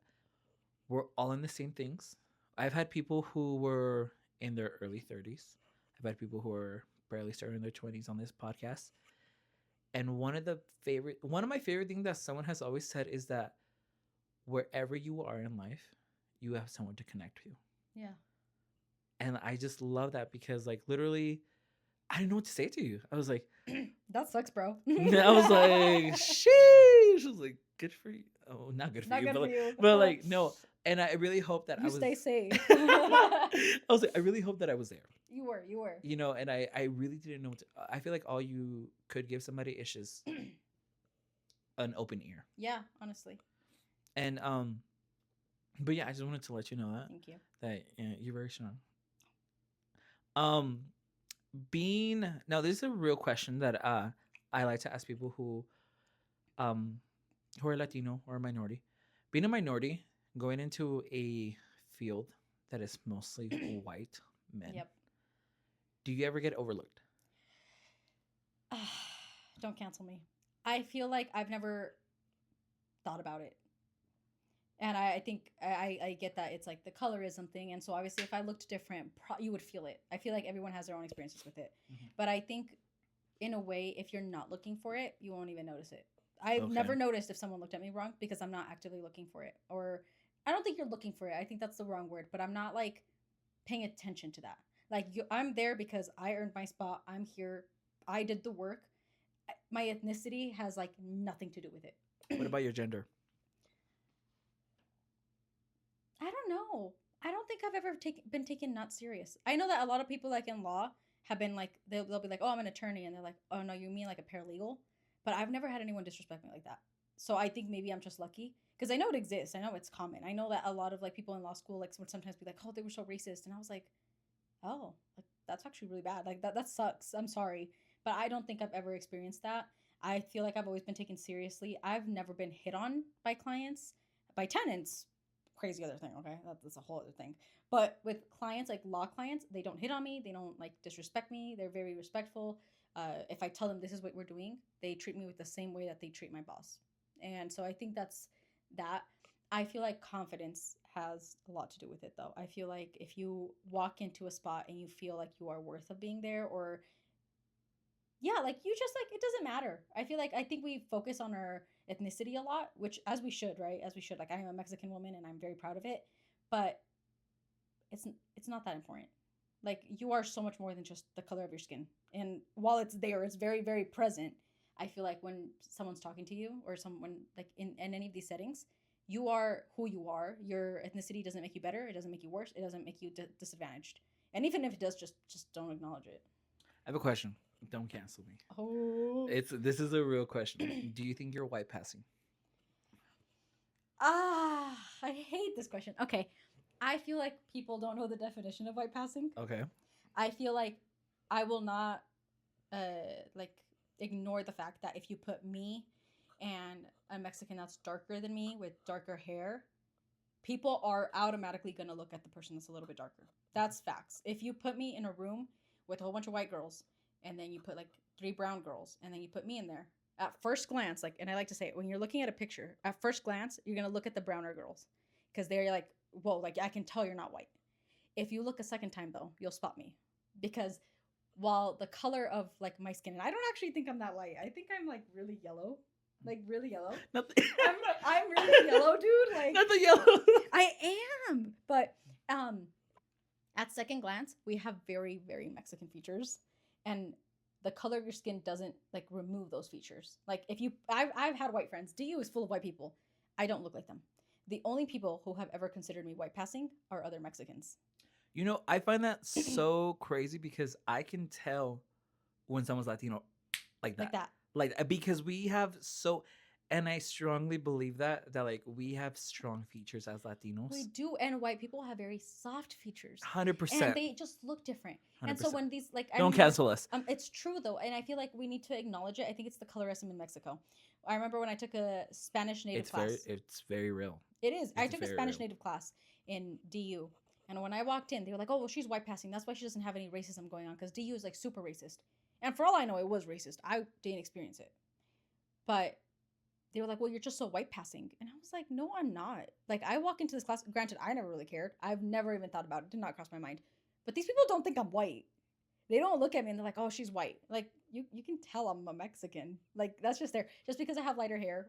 we're all in the same things. I've had people who were in their early 30s. I've had people who are barely starting their 20s on this podcast. And one of my favorite things that someone has always said is that wherever you are in life, you have someone to connect to. Yeah. And I just love that because like literally I didn't know what to say to you. I was like, That sucks, bro. I was like, sheesh. I was like, good for you. Oh, not good for Not you, good but for like, you. but like, no. And I really hope that You I was. stay safe. I was like, I really hope that I was there. You were. You know, and I really didn't know. I feel like all you could give somebody is just an open ear. Yeah, honestly. And but yeah, I just wanted to let you know Thank you. that you're very strong. Um, being now, this is a real question that I like to ask people um who are Latino or minority. Being a minority, going into a field that is mostly white men. Yep. Do you ever get overlooked? Don't cancel me. I feel like I've never thought about it. And I think I get that it's like the colorism thing. And so obviously, if I looked different, you would feel it. I feel like everyone has their own experiences with it. Mhm. But I think, in a way, if you're not looking for it, you won't even notice it. I've Okay. never noticed if someone looked at me wrong because I'm not actively looking for it. Or I don't think you're looking for it. I think that's the wrong word. But I'm not like paying attention to that. Like I'm there because I earned my spot. I'm here. I did the work. My ethnicity has like nothing to do with it. What about your gender? I don't know. I don't think I've ever been taken not serious. I know that a lot of people like in law have been like they'll be like, "Oh, I'm an attorney," and they're like, "Oh no, you mean like a paralegal?" But I've never had anyone disrespect me like that. So I think maybe I'm just lucky because I know it exists. I know it's common. I know that a lot of like people in law school like would sometimes be like, "Oh, they were so racist," and I was like, "Oh, like that's actually really bad. Like that sucks. I'm sorry." But I don't think I've ever experienced that. I feel like I've always been taken seriously. I've never been hit on by clients, by tenants. Crazy other thing, okay? That's a whole other thing. But with clients, like law clients, they don't hit on me. They don't like disrespect me. They're very respectful. If I tell them this is what we're doing, they treat me with the same way that they treat my boss. And so I think that's that. I feel like confidence has a lot to do with it, though. I feel like if you walk into a spot and you feel like you are worth of being there, or yeah, like you just like it doesn't matter. I think we focus on our ethnicity a lot, which as we should, right? As we should. Like I am a Mexican woman and I'm very proud of it, but it's not that important. Like you are so much more than just the color of your skin. And while it's there, it's very very present. I feel like when someone's talking to you or someone like in any of these settings, you are who you are. Your ethnicity doesn't make you better. It doesn't make you worse. It doesn't make you disadvantaged. And even if it does, just don't acknowledge it. I have a question. Don't cancel me. Oh. This is a real question. Do you think you're white passing? I hate this question. Okay. I feel like people don't know the definition of white passing. Okay. I feel like I will not like ignore the fact that if you put me and a Mexican that's darker than me with darker hair, people are automatically going to look at the person that's a little bit darker. That's facts. If you put me in a room with a whole bunch of white girls and then you put like 3 brown girls and then you put me in there, at first glance, like, and I like to say it, when you're looking at a picture, at first glance, you're going to look at the browner girls because they're like, whoa, like I can tell you're not white. If you look a second time though, you'll spot me because while the color of like my skin, and I don't actually think I'm that light. I think I'm like really yellow. Like really yellow. Not the, I'm really yellow, dude. Like not the yellow. I am. But at second glance, we have very, very Mexican features. And the color of your skin doesn't like remove those features. Like if you I've had white friends. DU is full of white people. I don't look like them. The only people who have ever considered me white passing are other Mexicans. You know, I find that so crazy because I can tell when someone's Latino like that. Like that. Like because we have so, and I strongly believe that like we have strong features as Latinos. We do, and white people have very soft features. 100%. And they just look different. 100%. And so when these like I Don't remember- cancel us. It's true though, and I feel like we need to acknowledge it. I think it's the colorism in Mexico. I remember when I took a Spanish native class. It's very real. It is. I It's took a very Spanish real. native class in DU. And when I walked in, they were like, oh, well, she's white passing. That's why she doesn't have any racism going on because DU is like super racist. And for all I know, it was racist. I didn't experience it. But they were like, well, you're just so white passing. And I was like, no, I'm not. Like, I walk into this class. Granted, I never really cared. I've never even thought about it. Did not cross my mind. But these people don't think I'm white. They don't look at me and they're like, oh, she's white. Like, you can tell I'm a Mexican. Like, that's just there. Just because I have lighter hair,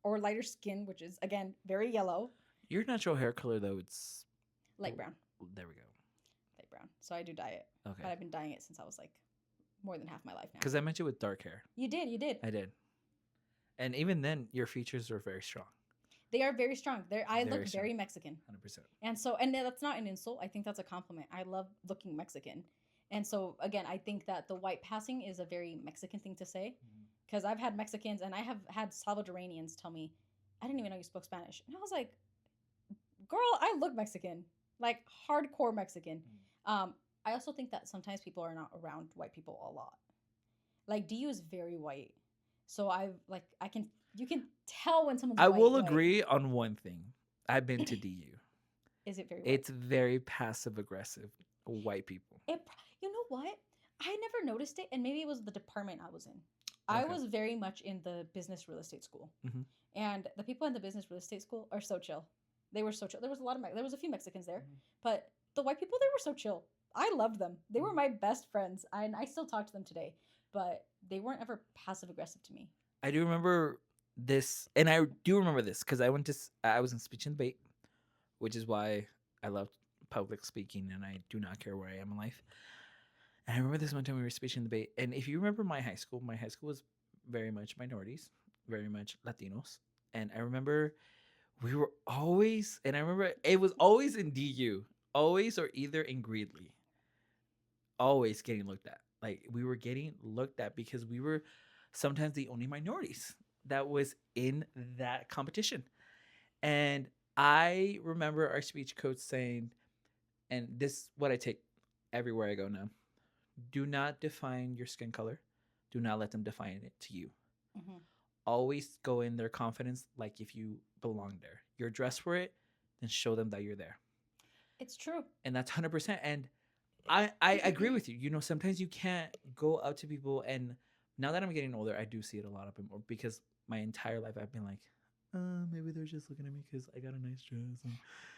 or lighter skin, which is, again, very yellow. Your natural hair color, though, it's Light brown. There we go. Light brown. So I do dye it. Okay. But I've been dyeing it since I was like more than half my life now. Because I met you with dark hair. You did. I did. And even then, your features are very strong. They are very strong. I Very look strong. very Mexican. 100%. And that's not an insult. I think that's a compliment. I love looking Mexican. And so again, I think that the white passing is a very Mexican thing to say. Because I've had Mexicans and I have had Salvadoranians tell me, I didn't even know you spoke Spanish. And I was like, girl, I look Mexican. Like hardcore Mexican. I also think that sometimes people are not around white people a lot. Like DU is very white. So you can tell when someone's I white, will white. agree on one thing. I've been to DU. Is it very white? It's very passive aggressive white people. You know what? I never noticed it, and maybe it was the department I was in. I Okay. was very much in the business real estate school, Mhm. and the people in the business real estate school are so chill. They were so chill. There was there was a few Mexicans there, Mhm. but the white people they were so chill. I loved them. They were Mhm. my best friends, and I still talk to them today. But they weren't ever passive aggressive to me. I do remember this, and I do remember this because I was in speech and debate, which is why I love public speaking, and I do not care where I am in life. And I remember this one time we were speech and debate, and if you remember my high school was very much minorities, very much Latinos, and I remember we were always, and I remember it was always in DU, always or either in Greeley, always getting looked at. Like we were getting looked at because we were sometimes the only minorities that was in that competition. And I remember our speech coach saying, and this is what I take everywhere I go now: do not define your skin color. Do not let them define it to you. Mm-hmm. Always go in their confidence like if you belong there. You're dressed for it, then show them that you're there. It's true. And that's 100%. And I agree with you. You know, sometimes you can't go up to people. And now that I'm getting older, I do see it a lot more because my entire life I've been like, maybe they're just looking at me because I got a nice dress. And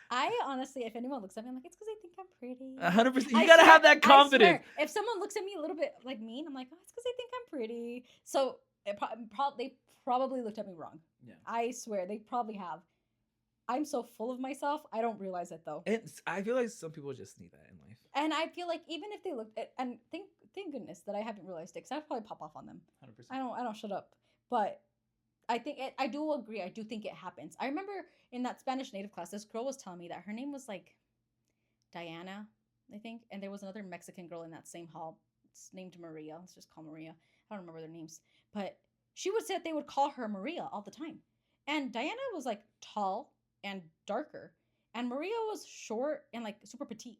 I honestly, if anyone looks at me, I'm like, it's because I think I'm pretty. 100%. You I gotta swear- have that I confidence. swear, if someone looks at me a little bit like mean, I'm like, oh, it's because I think I'm pretty. So they probably looked at me wrong. Yeah. I swear, they probably have. I'm so full of myself, I don't realize it though. And I feel like some people just need that in life. And I feel like even if they looked at, and thank goodness that I haven't realized it, because I'd probably pop off on them. 100%. I don't shut up. But I think I do agree. I do think it happens. I remember in that Spanish native class, this girl was telling me that her name was like Diana, I think, and there was another Mexican girl in that same hall. It's named Maria. Let's just call Maria. I don't remember their names, but she would say that they would call her Maria all the time. And Diana was like tall and darker, and Maria was short and like super petite.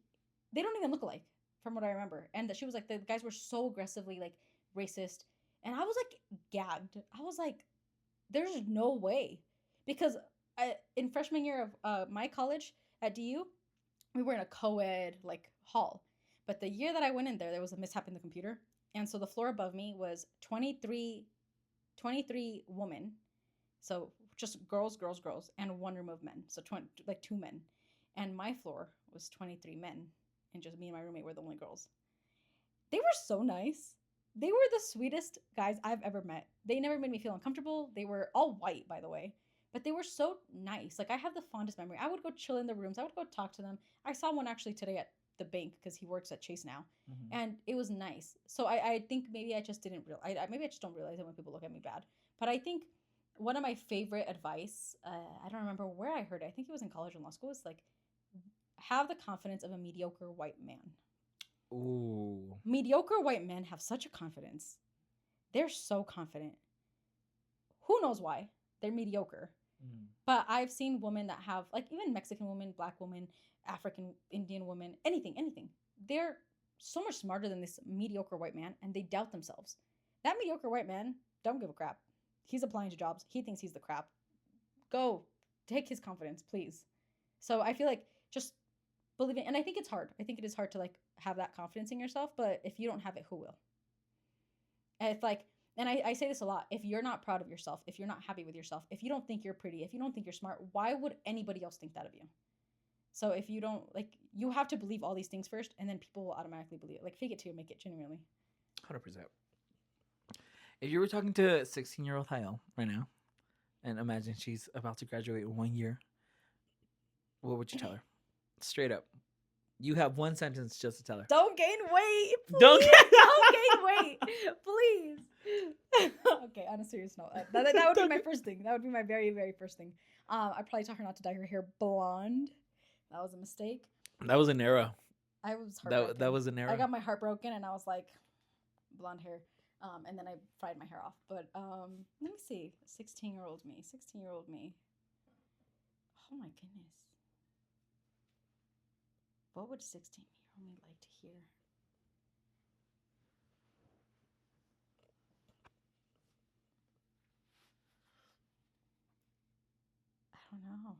They don't even look alike, from what I remember. And that she was like, the guys were so aggressively like racist, and I was like gagged. I was like, there's no way, because in freshman year of my college at DU, we were in a co-ed like hall. But the year that I went in there was a mishap in the computer. And so the floor above me was 23 women. So just girls, and one room of men. So 2 men. And my floor was 23 men. And just me and my roommate were the only girls. They were so nice. They were the sweetest guys I've ever met. They never made me feel uncomfortable. They were all white, by the way, but they were so nice. Like I have the fondest memory. I would go chill in the rooms. I would go talk to them. I saw one actually today at the bank because he works at Chase now, Mhm. and it was nice. So I think maybe I just didn't real. Maybe I just don't realize it when people look at me bad. But I think one of my favorite advice. I don't remember where I heard it. I think it was in college and law school. Was like have the confidence of a mediocre white man. Ooh. Mediocre white men have such a confidence. They're so confident. Who knows why? They're mediocre. Mm. But I've seen women that have, like, even Mexican women, black women, African, Indian women, anything. They're so much smarter than this mediocre white man, and they doubt themselves. That mediocre white man don't give a crap. He's applying to jobs. He thinks he's the crap. Go take his confidence, please. So I feel like just believing, and I think it's hard. I think it is hard to like have that confidence in yourself, but if you don't have it, who will? And it's like, and I say this a lot, if you're not proud of yourself, if you're not happy with yourself, if you don't think you're pretty, if you don't think you're smart, why would anybody else think that of you? So if you don't, like, you have to believe all these things first, and then people will automatically believe it. Like, fake it till you make it, genuinely. 100%. If you were talking to 16-year-old Hayel right now, and imagine she's about to graduate in 1 year, what would you tell her? Straight up. You have one sentence just to tell her. Don't gain weight. Please. Don't Don't gain weight. Please. Okay, on a serious note, that would be my first thing. That would be my very, very first thing. I'd probably tell her not to dye her hair blonde. That was a mistake. That was an era. I was heartbroken. That was an era. I got my heart broken, and I was like, blonde hair. And then I fried my hair off. But let me see. 16-year-old me. 16-year-old me. Oh my goodness. What would 16-year-old me like to hear? I don't know.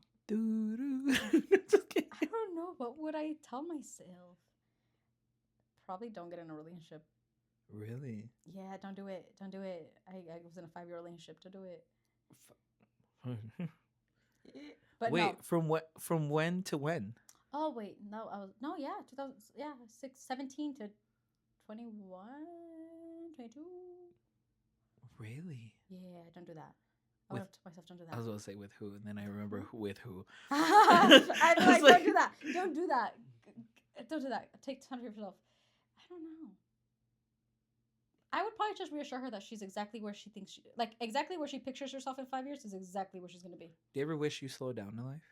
Just kidding. I don't know. What would I tell myself? Probably don't get in a relationship. Really? Yeah, don't do it. Don't do it. I was in a 5-year relationship. Don't do it. But Wait, no. from when to when? Oh wait, no, 2000, 17 to 21, 22. Really? Yeah, don't do that. I would have told myself, don't do that. I was gonna say with who, and then I remember with who. I'm like, like- don't do that. Don't do that. Don't do that. Take time for yourself. I don't know. I would probably just reassure her that she's exactly where she thinks exactly where she pictures herself in 5 years is exactly where she's gonna be. Do you ever wish you slowed down in life?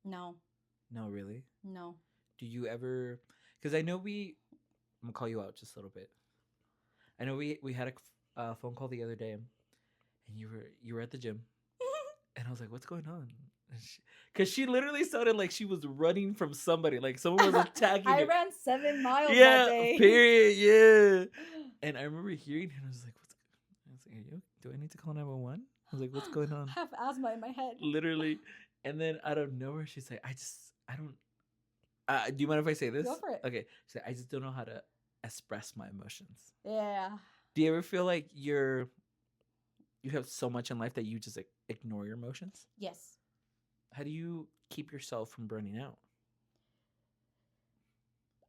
No, No, really. no. Do you ever? Because I know I'm gonna call you out just a little bit. I know we had a phone call the other day, and you were at the gym, and I was like, "What's going on?" Because she literally sounded like she was running from somebody, like someone was attacking I her. ran 7 miles that Yeah, day. period. Yeah. And I remember hearing her, and I was like, do I need to call 911? I was like, what's going on? I have asthma in my head. Literally. And then out of nowhere, she's like, I don't. Do you mind if I say this? Go for it. Okay. She's like, I just don't know how to express my emotions. Yeah. Do you ever feel like you have so much in life that you just ignore your emotions? Yes. How do you keep yourself from burning out?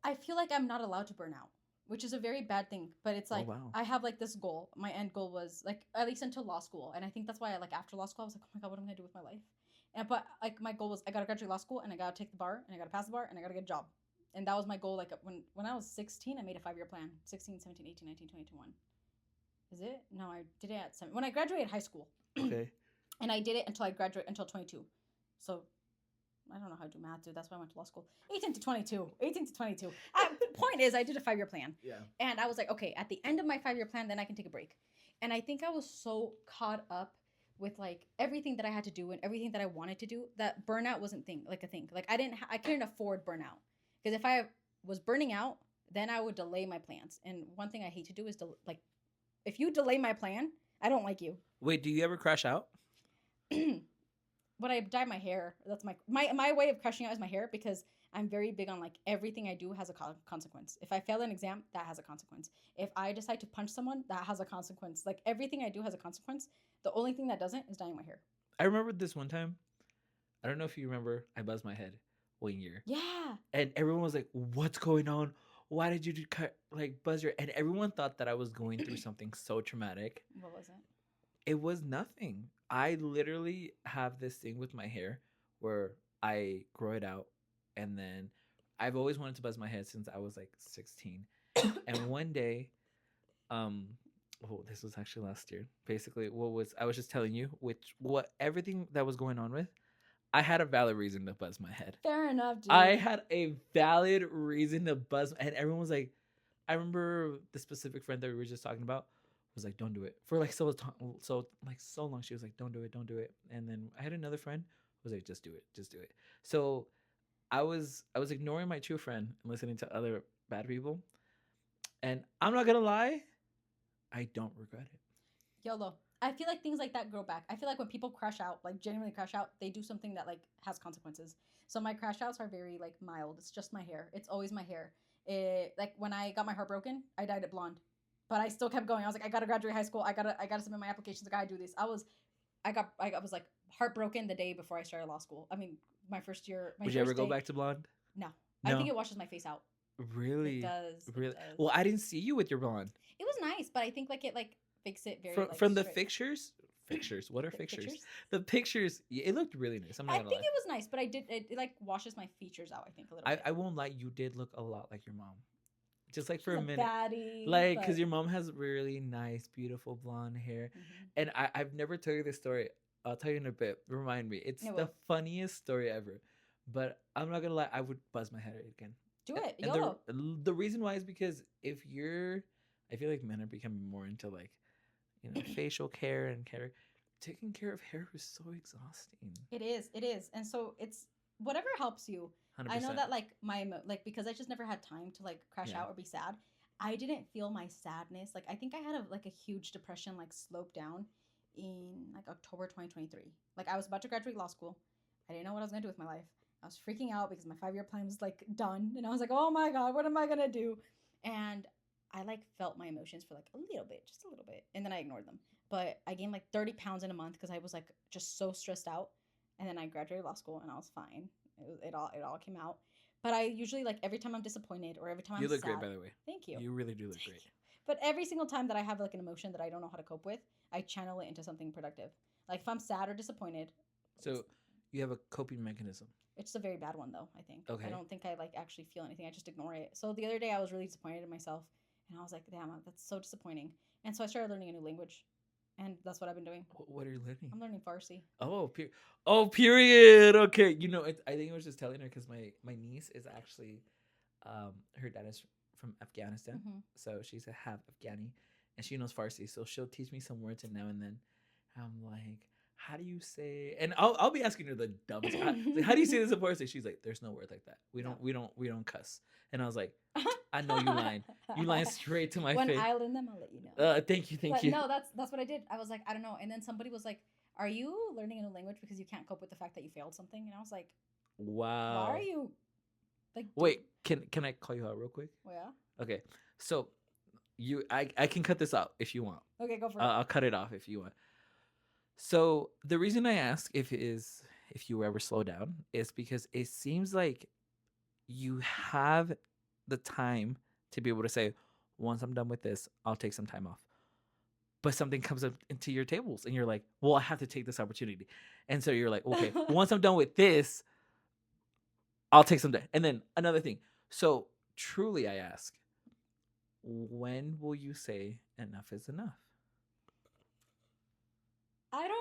I feel like I'm not allowed to burn out, which is a very bad thing. But it's like, wow. I have like this goal. My end goal was like at least until law school, and I think that's why after law school I was like, oh my god, what am I gonna do with my life? But like my goal was I gotta graduate law school, and I gotta take the bar, and I gotta pass the bar, and I gotta get a job, and that was my goal. Like when I was 16, I made a 5-year plan. 16, 17, 18, 19, 20, 21. Is it? No, I did it at 7. When I graduated high school. Okay. And I did it until I graduated until 22. So I don't know how to do math, dude. That's why I went to law school. 18 to 22. 18 to 22. Point is, I did a 5-year plan. Yeah. And I was like, okay, at the end of my 5-year plan, then I can take a break. And I think I was so caught up with like everything that I had to do and everything that I wanted to do that burnout wasn't a thing. Like I couldn't afford burnout, because if I was burning out, then I would delay my plans. And one thing I hate to do is if you delay my plan, I don't like you. Wait, do you ever crash out? But I dye my hair. That's my way of crushing out is my hair, because I'm very big on like everything I do has a consequence. If I fail an exam, that has a consequence. If I decide to punch someone, that has a consequence. Like everything I do has a consequence. The only thing that doesn't is dyeing my hair. I remember this one time. I don't know if you remember. I buzzed my head 1 year. Yeah. And everyone was like, what's going on? why did you like buzz your? And everyone thought that I was going through something so traumatic. What was it? It was nothing. I literally have this thing with my hair where I grow it out, and then I've always wanted to buzz my head since I was like 16. And one day, um, oh, this was actually last year. Basically, what was I was just telling you, which what everything that was going on with, I had a valid reason to buzz my head. Fair enough, dude. I had a valid reason to buzz, and everyone was like, I remember the specific friend that we were just talking about was like, "Don't do it." For like so long, she was like, "Don't do it, don't do it." And then I had another friend who was like, "Just do it, just do it." So I was ignoring my true friend and listening to other bad people, and I'm not gonna lie, I don't regret it. YOLO. I feel like things like that grow back. I feel like when people crash out, like genuinely crash out, they do something that like has consequences. So my crash outs are very like mild. It's just my hair. It's always my hair. Like when I got my heart broken, I dyed it blonde, but I still kept going. I was like, I gotta graduate high school. I gotta submit my applications. I gotta do this. I was like heartbroken the day before I started law school. I mean, my first year. My Would you ever first go day- back to blonde? No. I No. think it washes my face out. Really? It does. It Really? does. Well, I didn't see you with your blonde. It was nice, but I think like it like makes it very From, like, from the straight. fixtures. Fixtures. What are The fixtures? pictures? The pictures. It looked really nice. I'm not I gonna think lie. it was nice, but it like washes my features out. I think a little bit. I won't lie. You did look a lot like your mom. Just like She's for a minute. baddie, Like, because but- your mom has really nice, beautiful blonde hair. Mhm. And I've never told you this story. I'll tell you in a bit. Remind me. It's I the will. funniest story ever. But I'm not gonna lie. I would buzz my head again. Do it, And YOLO. the reason why is because if you're, I feel like men are becoming more into like, facial care and care. Taking care of hair is so exhausting. It is, and so it's whatever helps you. 100%. I know that like like because I just never had time to like crash Yeah. out or be sad. I didn't feel my sadness. Like I think I had a huge depression like slope down in like October 2023. Like I was about to graduate law school. I didn't know what I was gonna do with my life. I was freaking out because my 5-year plan was like done, and I was like, oh my god, what am I gonna do? And I like felt my emotions for like a little bit, just a little bit, and then I ignored them. But I gained like 30 pounds in a month because I was like just so stressed out. And then I graduated law school and I was fine. It all came out. But I usually like every time I'm disappointed or every time You I'm look sad. great, by the way. Thank you. You really do look Thank great. you. But every single time that I have like an emotion that I don't know how to cope with, I channel it into something productive. Like if I'm sad or disappointed, So you have a coping mechanism. it's a very bad one though, I think. Okay. I don't think I like actually feel anything. I just ignore it. So the other day I was really disappointed in myself and I was like, damn, that's so disappointing. And so I started learning a new language. And that's what I've been doing. What are you learning? I'm learning Farsi. Period. Okay. I think I was just telling her because my niece is actually, her dad is from Afghanistan, Mhm. so she's a half Afghani, and she knows Farsi, so she'll teach me some words and now and then. I'm like, how do you say? And I'll be asking her the dumbest. How do you say this in Farsi? She's like, there's no word like that. We don't cuss. And I was like, I know you lying. You lying straight to my when face. I learn them, I'll let you know. Thank you. But You. no, that's what I did. I was like, I don't know. And then somebody was like, "Are you learning a new language because you can't cope with the fact that you failed something?" And I was like, Wow. "Why are you like?" Wait, can I call you out real quick? Well, yeah. Okay, so I can cut this out if you want. Okay, go for it. I'll cut it off if you want. So the reason I ask if you ever slow down is because it seems like you have the time to be able to say, once I'm done with this, I'll take some time off. But something comes up into your tables and you're like, well, I have to take this opportunity. And so you're like, okay, once I'm done with this, I'll take some time. And then another thing. So truly I ask, when will you say enough is enough? I don't know.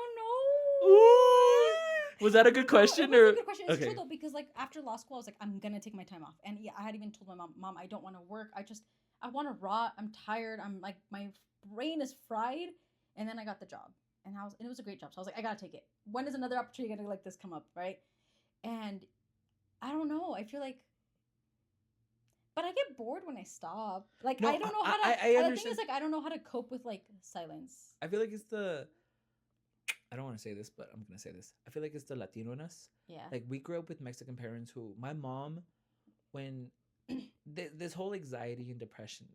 Was that a good question? No, it was or a good question. It's okay. true though because like after law school, I was like, I'm gonna take my time off, and yeah, I had even told my mom, I don't want to work. I want to rot. I'm tired. I'm like my brain is fried. And then I got the job, and it was a great job. So I was like, I gotta take it. When is another opportunity gonna like this come up, right? And I don't know. I feel like. But I get bored when I stop. Like No, I don't know how to. I The thing understand. is, like I don't know how to cope with like silence. I feel like it's the. I don't want to say this, but I'm gonna say this. I feel like it's the Latino in us. Yeah. Like we grew up with Mexican parents who, my mom, when this whole anxiety and depression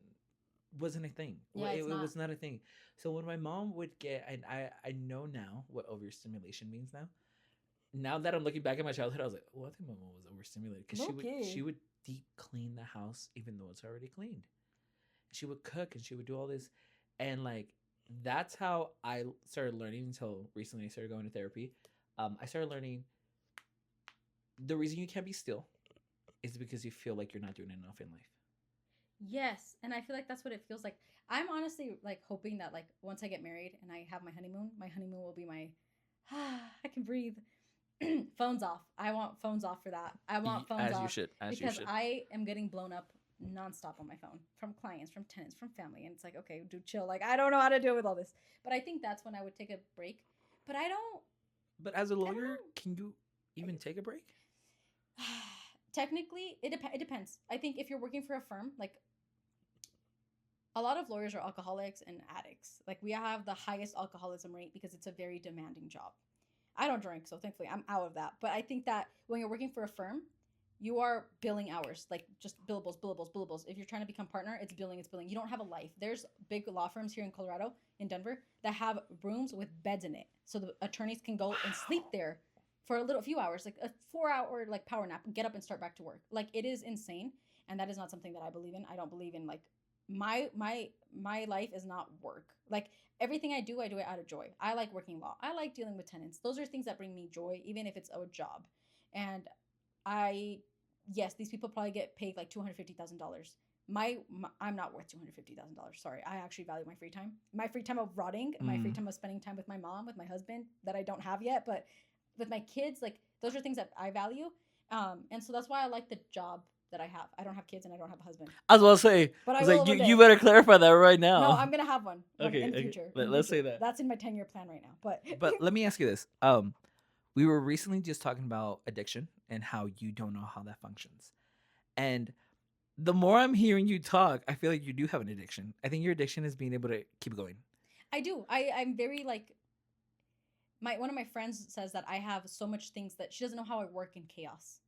wasn't a thing. Yeah, it it's not. was not a thing. So when my mom would get, and I know now what overstimulation means now. Now that I'm looking back at my childhood, I was like, well, I think my mom was overstimulated because she Okay. would deep clean the house even though it's already cleaned. She would cook and she would do all this, and like that's how I started learning until recently. I started going to therapy. I started learning the reason you can't be still is because you feel like you're not doing enough in life. Yes, and I feel like that's what it feels like. I'm honestly like hoping that like once I get married and I have my honeymoon will be my I can breathe. Phones off. I want phones off for that. I want phones As you off should, as you because should. I am getting blown up nonstop on my phone from clients, from tenants, from family, and it's like, okay, dude, chill. Like I don't know how to deal with all this, but I think that's when I would take a break. But I don't. But as a I don't lawyer, know. can you even take a break? Technically, it depends. I think if you're working for a firm, like a lot of lawyers are alcoholics and addicts. Like we have the highest alcoholism rate because it's a very demanding job. I don't drink, so thankfully I'm out of that. But I think that when you're working for a firm, you are billing hours, like just billables, billables, billables. If you're trying to become partner, it's billing, it's billing. You don't have a life. There's big law firms here in Colorado, in Denver, that have rooms with beds in it, so the attorneys can go and sleep there for a little few hours, like a 4 hour like power nap, get up and start back to work. Like it is insane, and that is not something that I believe in. I don't believe in like my life is not work. Like everything I do it out of joy. I like working law. I like dealing with tenants. Those are things that bring me joy, even if it's a job. And I, yes, these people probably get paid like $250,000. I'm not worth $250,000. Sorry, I actually value my free time. My free time of rotting, my free Mm. time of spending time with my mom, with my husband that I don't have yet, but with my kids, like those are things that I value. And so that's why I like the job that I have. I don't have kids and I don't have a husband, I was about to say, but I I was will like, one you day. better clarify that right No, now. I'm gonna have one Okay, in the okay. future. Let's say that. That's in my 10-year plan right now. But But let me ask you this. We were recently just talking about addiction and how you don't know how that functions. And the more I'm hearing you talk, I feel like you do have an addiction. I think your addiction is being able to keep going. I do. I'm very like my one of my friends says that I have so much things that she doesn't know how I work in chaos.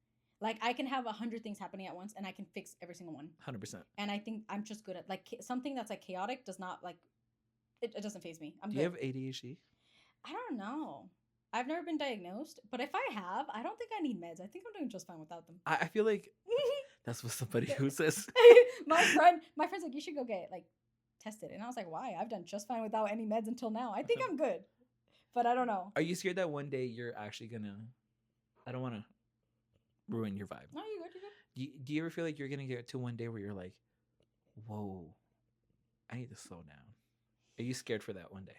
Like I can have 100 things happening at once and I can fix every single one. 100%. And I think I'm just good at like something that's like chaotic does not like it doesn't phase me. I'm Do good. you have ADHD? I don't know. I've never been diagnosed, but if I have, I don't think I need meds. I think I'm doing just fine without them. I feel like that's what somebody who says. my friend's like, you should go get like tested, and I was like, why? I've done just fine without any meds until now. I think I'm good, but I don't know. Are you scared that one day you're actually gonna? I don't want to ruin your vibe. No, you good? You good? Do you ever feel like you're gonna get to one day where you're like, whoa, I need to slow down? Are you scared for that one day?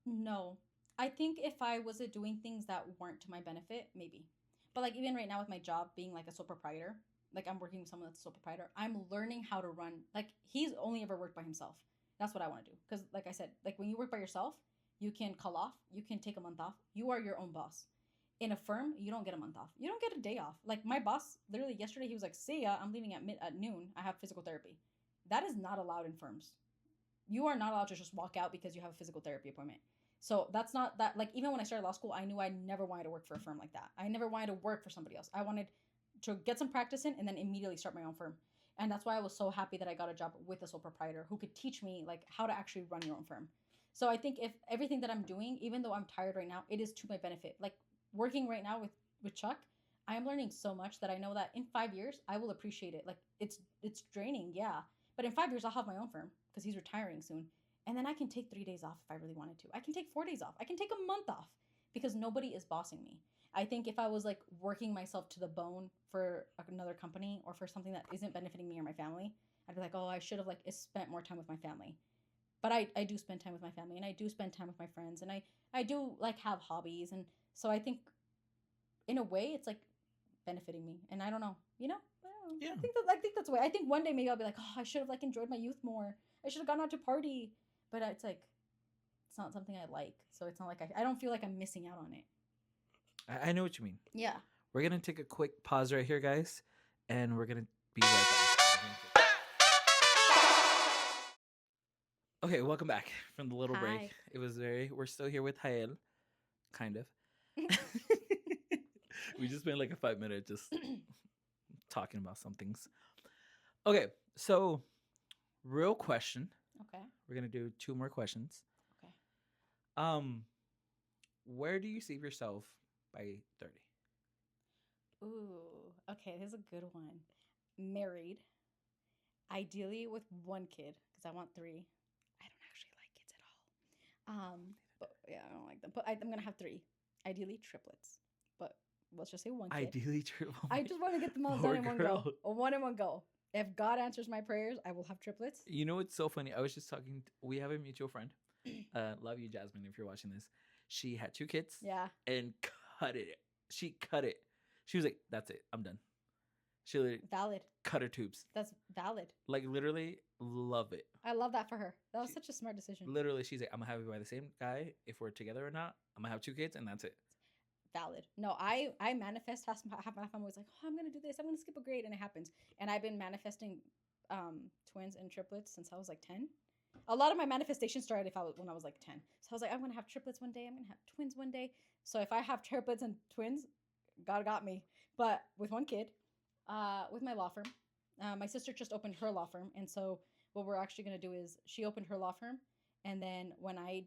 No. I think if I was doing things that weren't to my benefit, maybe. But like even right now with my job being like a sole proprietor, like I'm working with someone that's a sole proprietor, I'm learning how to run. Like he's only ever worked by himself. That's what I want to do. Because like I said, like when you work by yourself, you can call off, you can take a month off. You are your own boss. In a firm, you don't get a month off. You don't get a day off. Like my boss, literally yesterday, he was like, "See ya, I'm leaving at noon. I have physical therapy." That is not allowed in firms. You are not allowed to just walk out because you have a physical therapy appointment. So that's not that like even when I started law school, I knew I never wanted to work for a firm like that. I never wanted to work for somebody else. I wanted to get some practice in and then immediately start my own firm. And that's why I was so happy that I got a job with a sole proprietor who could teach me like how to actually run your own firm. So I think if everything that I'm doing, even though I'm tired right now, it is to my benefit. Like working right now with Chuck, I am learning so much that I know that in 5 years I will appreciate it. Like it's draining, yeah, but in 5 years I'll have my own firm because he's retiring soon, and then I can take 3 days off if I really wanted to. I can take 4 days off. I can take a month off because nobody is bossing me. I think if I was like working myself to the bone for another company or for something that isn't benefiting me or my family, I'd be like, oh, I should have like spent more time with my family. But I do spend time with my family and I do spend time with my friends and I do like have hobbies, and so I think in a way it's like benefiting me, and I don't know, you know, I, don't know. Yeah. I think that's the way. I think one day maybe I'll be like, oh, I should have like enjoyed my youth more. I should have gone out to party, but it's like it's not something I like, so it's not like I don't feel like I'm missing out on it. I know what you mean. Yeah. We're gonna take a quick pause right here, guys, and we're gonna be right back. Okay, welcome back from the little Hi. break. It was we're still here with Hael, kind of. We just spent like a 5 minute just talking about some things. Okay, so real question. Okay. We're gonna do two more questions. Okay. Where do you see yourself by 30? Ooh, a Okay, here's a good one. Married, ideally with one kid, because I want three. I don't actually like kids at all. But yeah, I don't like them. But I'm gonna have three. Ideally triplets. But let's just say one kid. Ideally, true. I just want to get them all Poor done in one girl. go. One in one go. If God answers my prayers, I will have triplets. You know what's so funny? I was just talking. We have a mutual friend. Love you, Jasmine, if you're watching this. She had 2 kids. Yeah. And cut it. She cut it. She was like, "That's it. I'm done." She literally Valid. cut her tubes. That's valid. Like literally, love it. I love that for her. That was She- such a smart decision. Literally, she's like, "I'm gonna have it by the same guy if we're together or not. I'm gonna have 2 kids, and that's it." Valid. No, I manifest half my family was like, oh, I'm gonna do this. I'm gonna skip a grade, and it happens. And I've been manifesting twins and triplets since I was like 10. A lot of my manifestation started when I was like 10. So I was like, I'm gonna have triplets one day. I'm gonna have twins one day. So if I have triplets and twins, God got me. But with one kid, with my law firm, my sister just opened her law firm, and so what we're actually gonna do is she opened her law firm, and then when I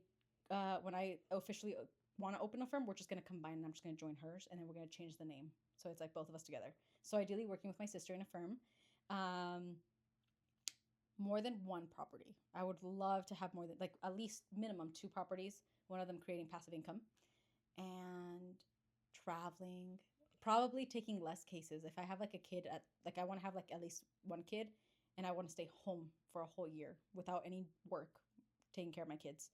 officially want to open a firm, we're just going to combine and I'm just going to join hers and then we're going to change the name. So it's like both of us together. So ideally working with my sister in a firm. More than one property. I would love to have more than like at least minimum 2 properties, one of them creating passive income and traveling, probably taking less cases. If I have like a kid I want to have like at least one kid and I want to stay home for a whole year without any work taking care of my kids.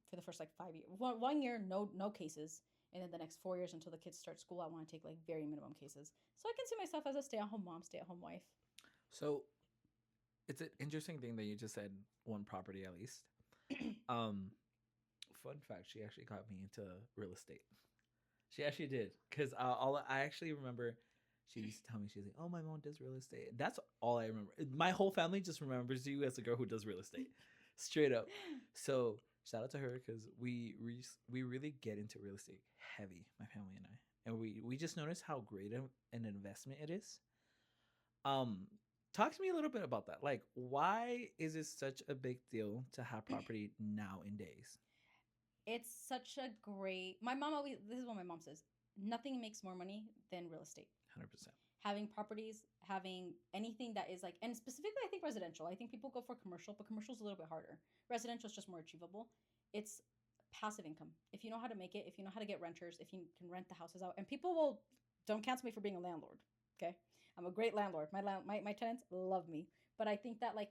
For the first like 5 years, 1 year, no cases, and then the next 4 years until the kids start school, I want to take like very minimum cases. So I can see myself as a stay-at-home mom, stay-at-home wife. So, it's an interesting thing that you just said. One property at least. Fun fact: she actually got me into real estate. She actually did, because I actually remember. She used to tell me, she's like, "Oh, my mom does real estate." That's all I remember. My whole family just remembers you as a girl who does real estate, straight up. So shout out to her because we really get into real estate heavy, my family and I, and we just noticed how great an investment it is. Talk to me a little bit about that. Like, why is it such a big deal to have property nowadays? It's such a great. My mom always. This is what my mom says. Nothing makes more money than real estate. 100%. Having properties, having anything that is like, and specifically, I think residential. I think people go for commercial, but commercial is a little bit harder. Residential is just more achievable. It's passive income. If you know how to make it, if you know how to get renters, if you can rent the houses out, and people will don't cancel me for being a landlord. Okay, I'm a great landlord. My tenants love me, but I think that like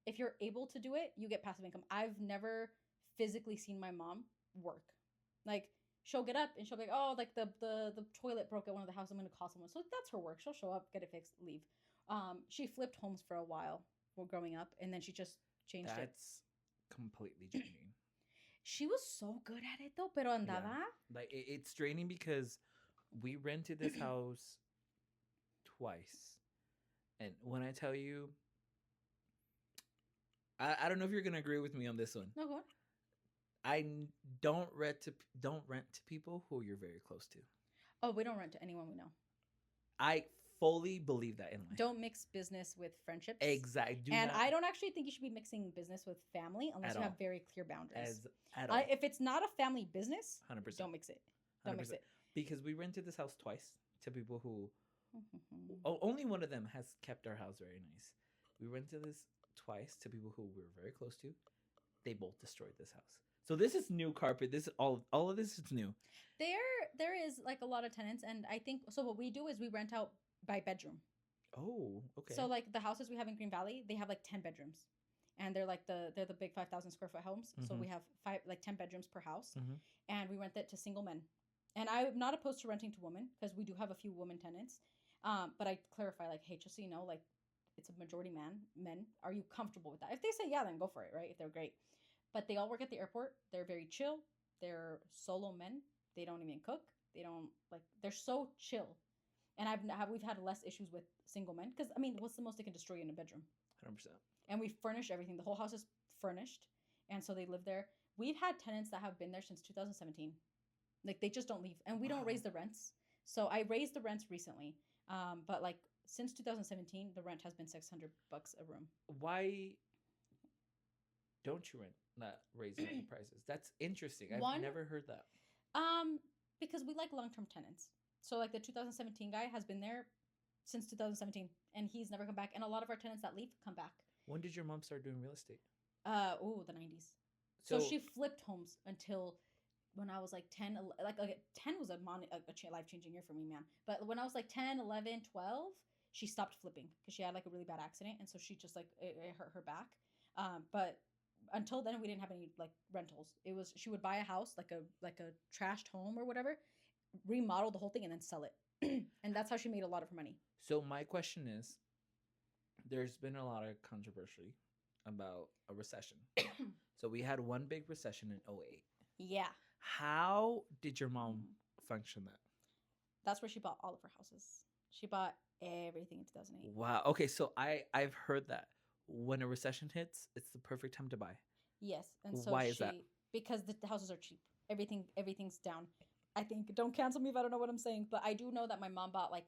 if you're able to do it, you get passive income. I've never physically seen my mom work. Like she'll get up and she'll be like, oh, like the toilet broke at one of the houses. I'm gonna call someone. So that's her work. She'll show up, get it fixed, leave. She flipped homes for a while while growing up, and then she just changed it. That's completely draining. She was so good at it though, pero andaba. Yeah. Like it's draining because we rented this house twice, and when I tell you, I don't know if you're gonna agree with me on this one. No, go on. Don't rent to people who you're very close to. Oh, we don't rent to anyone we know. I fully believe that in life. Don't mix business with friendships. Exactly. I don't actually think you should be mixing business with family unless At you have all. very clear boundaries. At all. If it's not a family business, 100%. don't mix it. Don't mix 100%. it. Because we rented this house twice to people who Mhm. only one of them has kept our house very nice. We rented this twice to people who we were very close to. They both destroyed this house. So this is new carpet. This all of this is new. There is like a lot of tenants, and I think so. What we do is we rent out by bedroom. Oh, okay. So like the houses we have in Green Valley, they have like 10 bedrooms, and they're the big 5,000 square foot homes. So Mhm. we have 10 bedrooms per house, Mhm. and we rent it to single men. And I'm not opposed to renting to women because we do have a few women tenants. But I clarify like, hey, just so you know, like it's a majority men. Are you comfortable with that? If they say yeah, then go for it, right? If they're great. But they all work at the airport. They're very chill. They're solo men. They don't even cook. They don't like. They're so chill. And we've had less issues with single men because I mean, what's the most they can destroy in a bedroom? 100%. And we furnish everything. The whole house is furnished, and so they live there. We've had tenants that have been there since 2017. Like they just don't leave, and we don't Wow. raise the rents. So I raised the rents recently, but like since 2017, the rent has been $600 a room. Why don't you not raise any prices? That's interesting. I've One- never heard that. Because we like long-term tenants. So like the 2017 guy has been there since 2017, and he's never come back. And a lot of our tenants that leave come back. When did your mom start doing real estate? The 90s. So she flipped homes until when I was like 10, like 10 was a life-changing year for me, man. But when I was like 10, 11, 12, she stopped flipping because she had like a really bad accident, and so she just like it hurt her back. But until then, we didn't have any like rentals. It was she would buy a house, like a trashed home or whatever, remodel the whole thing, and then sell it. And that's how she made a lot of her money. So my question is, there's been a lot of controversy about a recession. So we had one big recession in '08. Yeah. How did your mom function that? That's where she bought all of her houses. She bought everything in 2008. Wow. Okay, so I've heard that when a recession hits, it's the perfect time to buy. Yes, and so why is that? Because the houses are cheap. Everything's down. I think don't cancel me if I don't know what I'm saying, but I do know that my mom bought like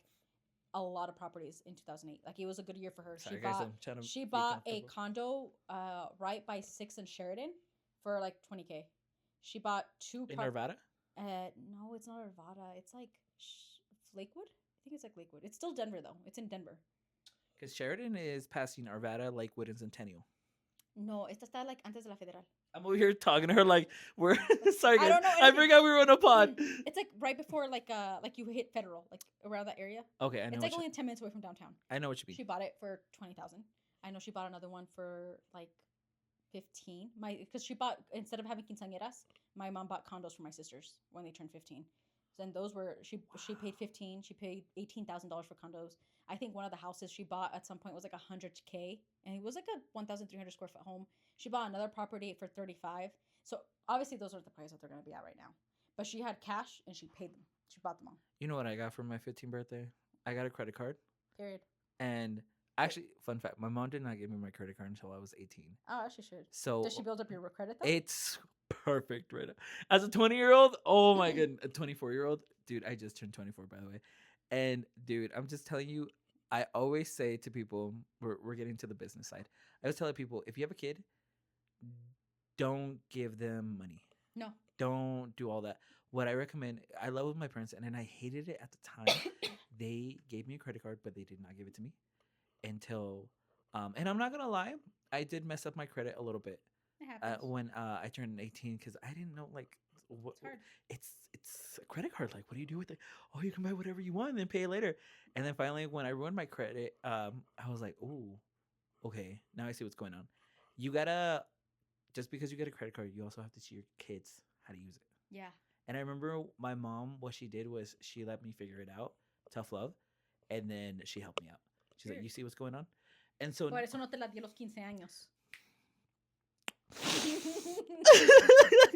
a lot of properties in 2008. Like it was a good year for her. Sorry, guys, I'm trying to She be bought a comfortable. condo right by 6 and Sheridan for like 20K. She bought two In Nevada? no, it's not Arvada. It's like Lakewood. I think it's like Lakewood. It's still Denver though. It's in Denver. Because Sheridan is passing Arvada, Lakewood, and Centennial. No, esta está like antes de la Federal. I'm over here talking to her like we're sorry guys. I don't know I forgot we were on a pod. It's like right before like you hit Federal, like around that area. Okay, I know. It's like only 10 minutes away from downtown. I know what you mean. She bought it for 20,000. I know she bought another one for like 15. Because she bought, instead of having quinceañeras, my mom bought condos for my sisters when they turned 15. Then those were she paid 15. She paid $18,000 for condos. I think one of the houses she bought at some point was like 100K, and it was like a 1,300 square foot home. She bought another property for 35. So obviously those aren't the price that they're going to be at right now. But she had cash and she paid them. She bought them all. You know what I got for my 15th birthday? I got a credit card. Period. And actually, fun fact, my mom did not give me my credit card until I was 18. Oh, she should. So does she build up your credit though? It's perfect right now. As a 20-year-old, oh my goodness, a 24-year-old, dude, I just turned 24 by the way. And dude, I'm just telling you, I always say to people, we're getting to the business side. I always tell people, if you have a kid, don't give them money. No. Don't do all that. What I recommend, I love with my parents, and then I hated it at the time. They gave me a credit card, but they did not give it to me until, and I'm not gonna lie, I did mess up my credit a little bit. It happens. When I turned 18, because I didn't know like what it's hard. It's a credit card. Like, what do you do with it? Oh, you can buy whatever you want and then pay it later. And then finally, when I ruined my credit, I was like, ooh, okay, now I see what's going on. You gotta, just because you get a credit card, you also have to teach your kids how to use it. Yeah. And I remember my mom, what she did was she let me figure it out, tough love, and then she helped me out. She's like, you see what's going on? And so Por eso no te la di a los 15 años.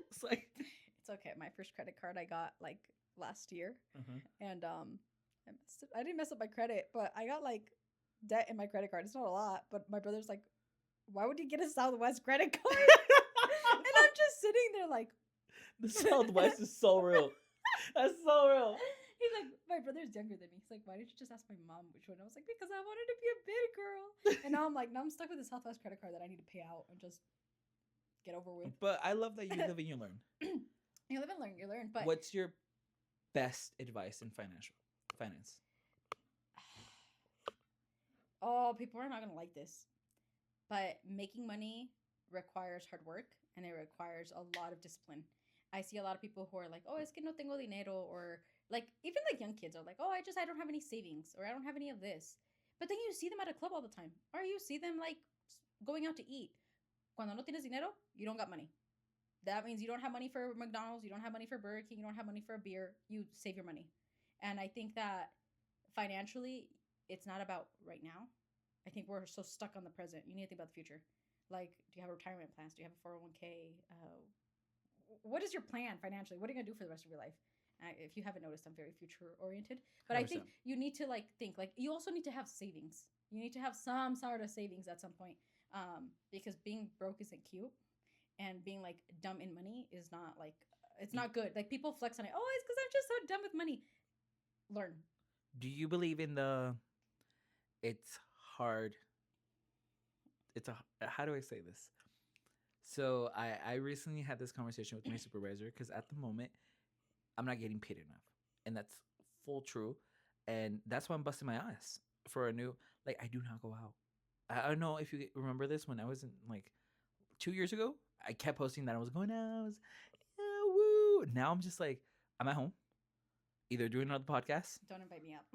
it's like, it's okay. My first credit card I got like last year, and I didn't mess up my credit, but I got like debt in my credit card. It's not a lot, but my brother's like, "Why would you get a Southwest credit card?" And I'm just sitting there like, the Southwest is so real. That's so real. He's like, my brother's younger than me. He's like, why didn't you just ask my mom which one? I was like, because I wanted to be a big girl. And now I'm like, now I'm stuck with the Southwest credit card that I need to pay out and just get over with. But I love that you live and you learn. You live and learn, you learn. But what's your best advice in finance? Oh, people are not gonna like this. But making money requires hard work and it requires a lot of discipline. I see a lot of people who are like, oh, es que no tengo dinero, or like even like young kids are like, oh, I don't have any savings, or I don't have any of this. But then you see them at a club all the time, or you see them like going out to eat. Cuando no tienes dinero, you don't got money. That means you don't have money for McDonald's, you don't have money for Burger King, you don't have money for a beer. You save your money. And I think that financially, it's not about right now. I think we're so stuck on the present. You need to think about the future. Like, do you have retirement plans? Do you have a 401k? What is your plan financially? What are you going to do for the rest of your life? If you haven't noticed, I'm very future oriented. But 100%. I think you need to think you also need to have savings. You need to have some sort of savings at some point. Because being broke isn't cute. And being like dumb in money is not like, it's not good. Like people flex on it. Oh, it's because I'm just so dumb with money. Learn. Do you believe in it's hard? How do I say this? So I recently had this conversation with my supervisor because at the moment I'm not getting paid enough, and that's full true, and that's why I'm busting my ass. for a new, like, I do not go out. I don't know if you remember this when I was in like 2 years ago. I kept posting that I was going out. I was, yeah, woo. Now I'm just like, I'm at home, either doing another podcast, Don't invite me up.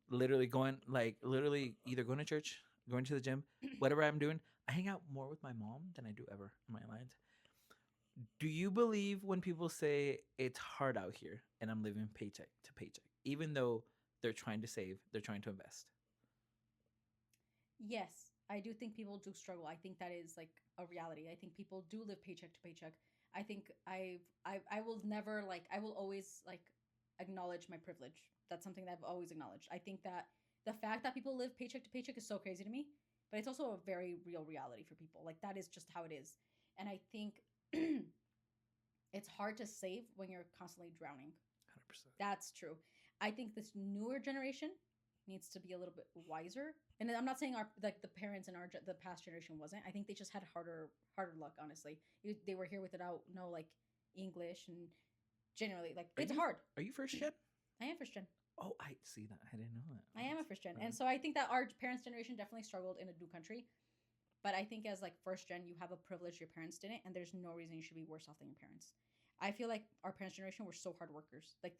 literally going, like, literally either going to church, going to the gym, whatever I'm doing. I hang out more with my mom than I do ever in my life. Do you believe when people say it's hard out here and I'm living paycheck to paycheck, even though they're trying to save, they're trying to invest? Yes, I do think people do struggle. I think that is like a reality. I think people do live paycheck to paycheck. I think I will never like I will always like acknowledge my privilege. That's something that I've always acknowledged. I think that the fact that people live paycheck to paycheck is so crazy to me, but it's also a very real reality for people. Like that is just how it is. And I think it's hard to save when you're constantly drowning. 100%. That's true. I think this newer generation needs to be a little bit wiser. And I'm not saying our like the parents in the past generation wasn't. I think they just had harder luck. Honestly, they were here without no like English and generally like Are it's you hard. are you first gen? I am first gen. Oh, I see that. I didn't know that. I am a first gen, and so I think that our parents' generation definitely struggled in a new country. But I think as like first gen, you have a privilege your parents didn't, and there's no reason you should be worse off than your parents. I feel like our parents' generation were so hard workers. Like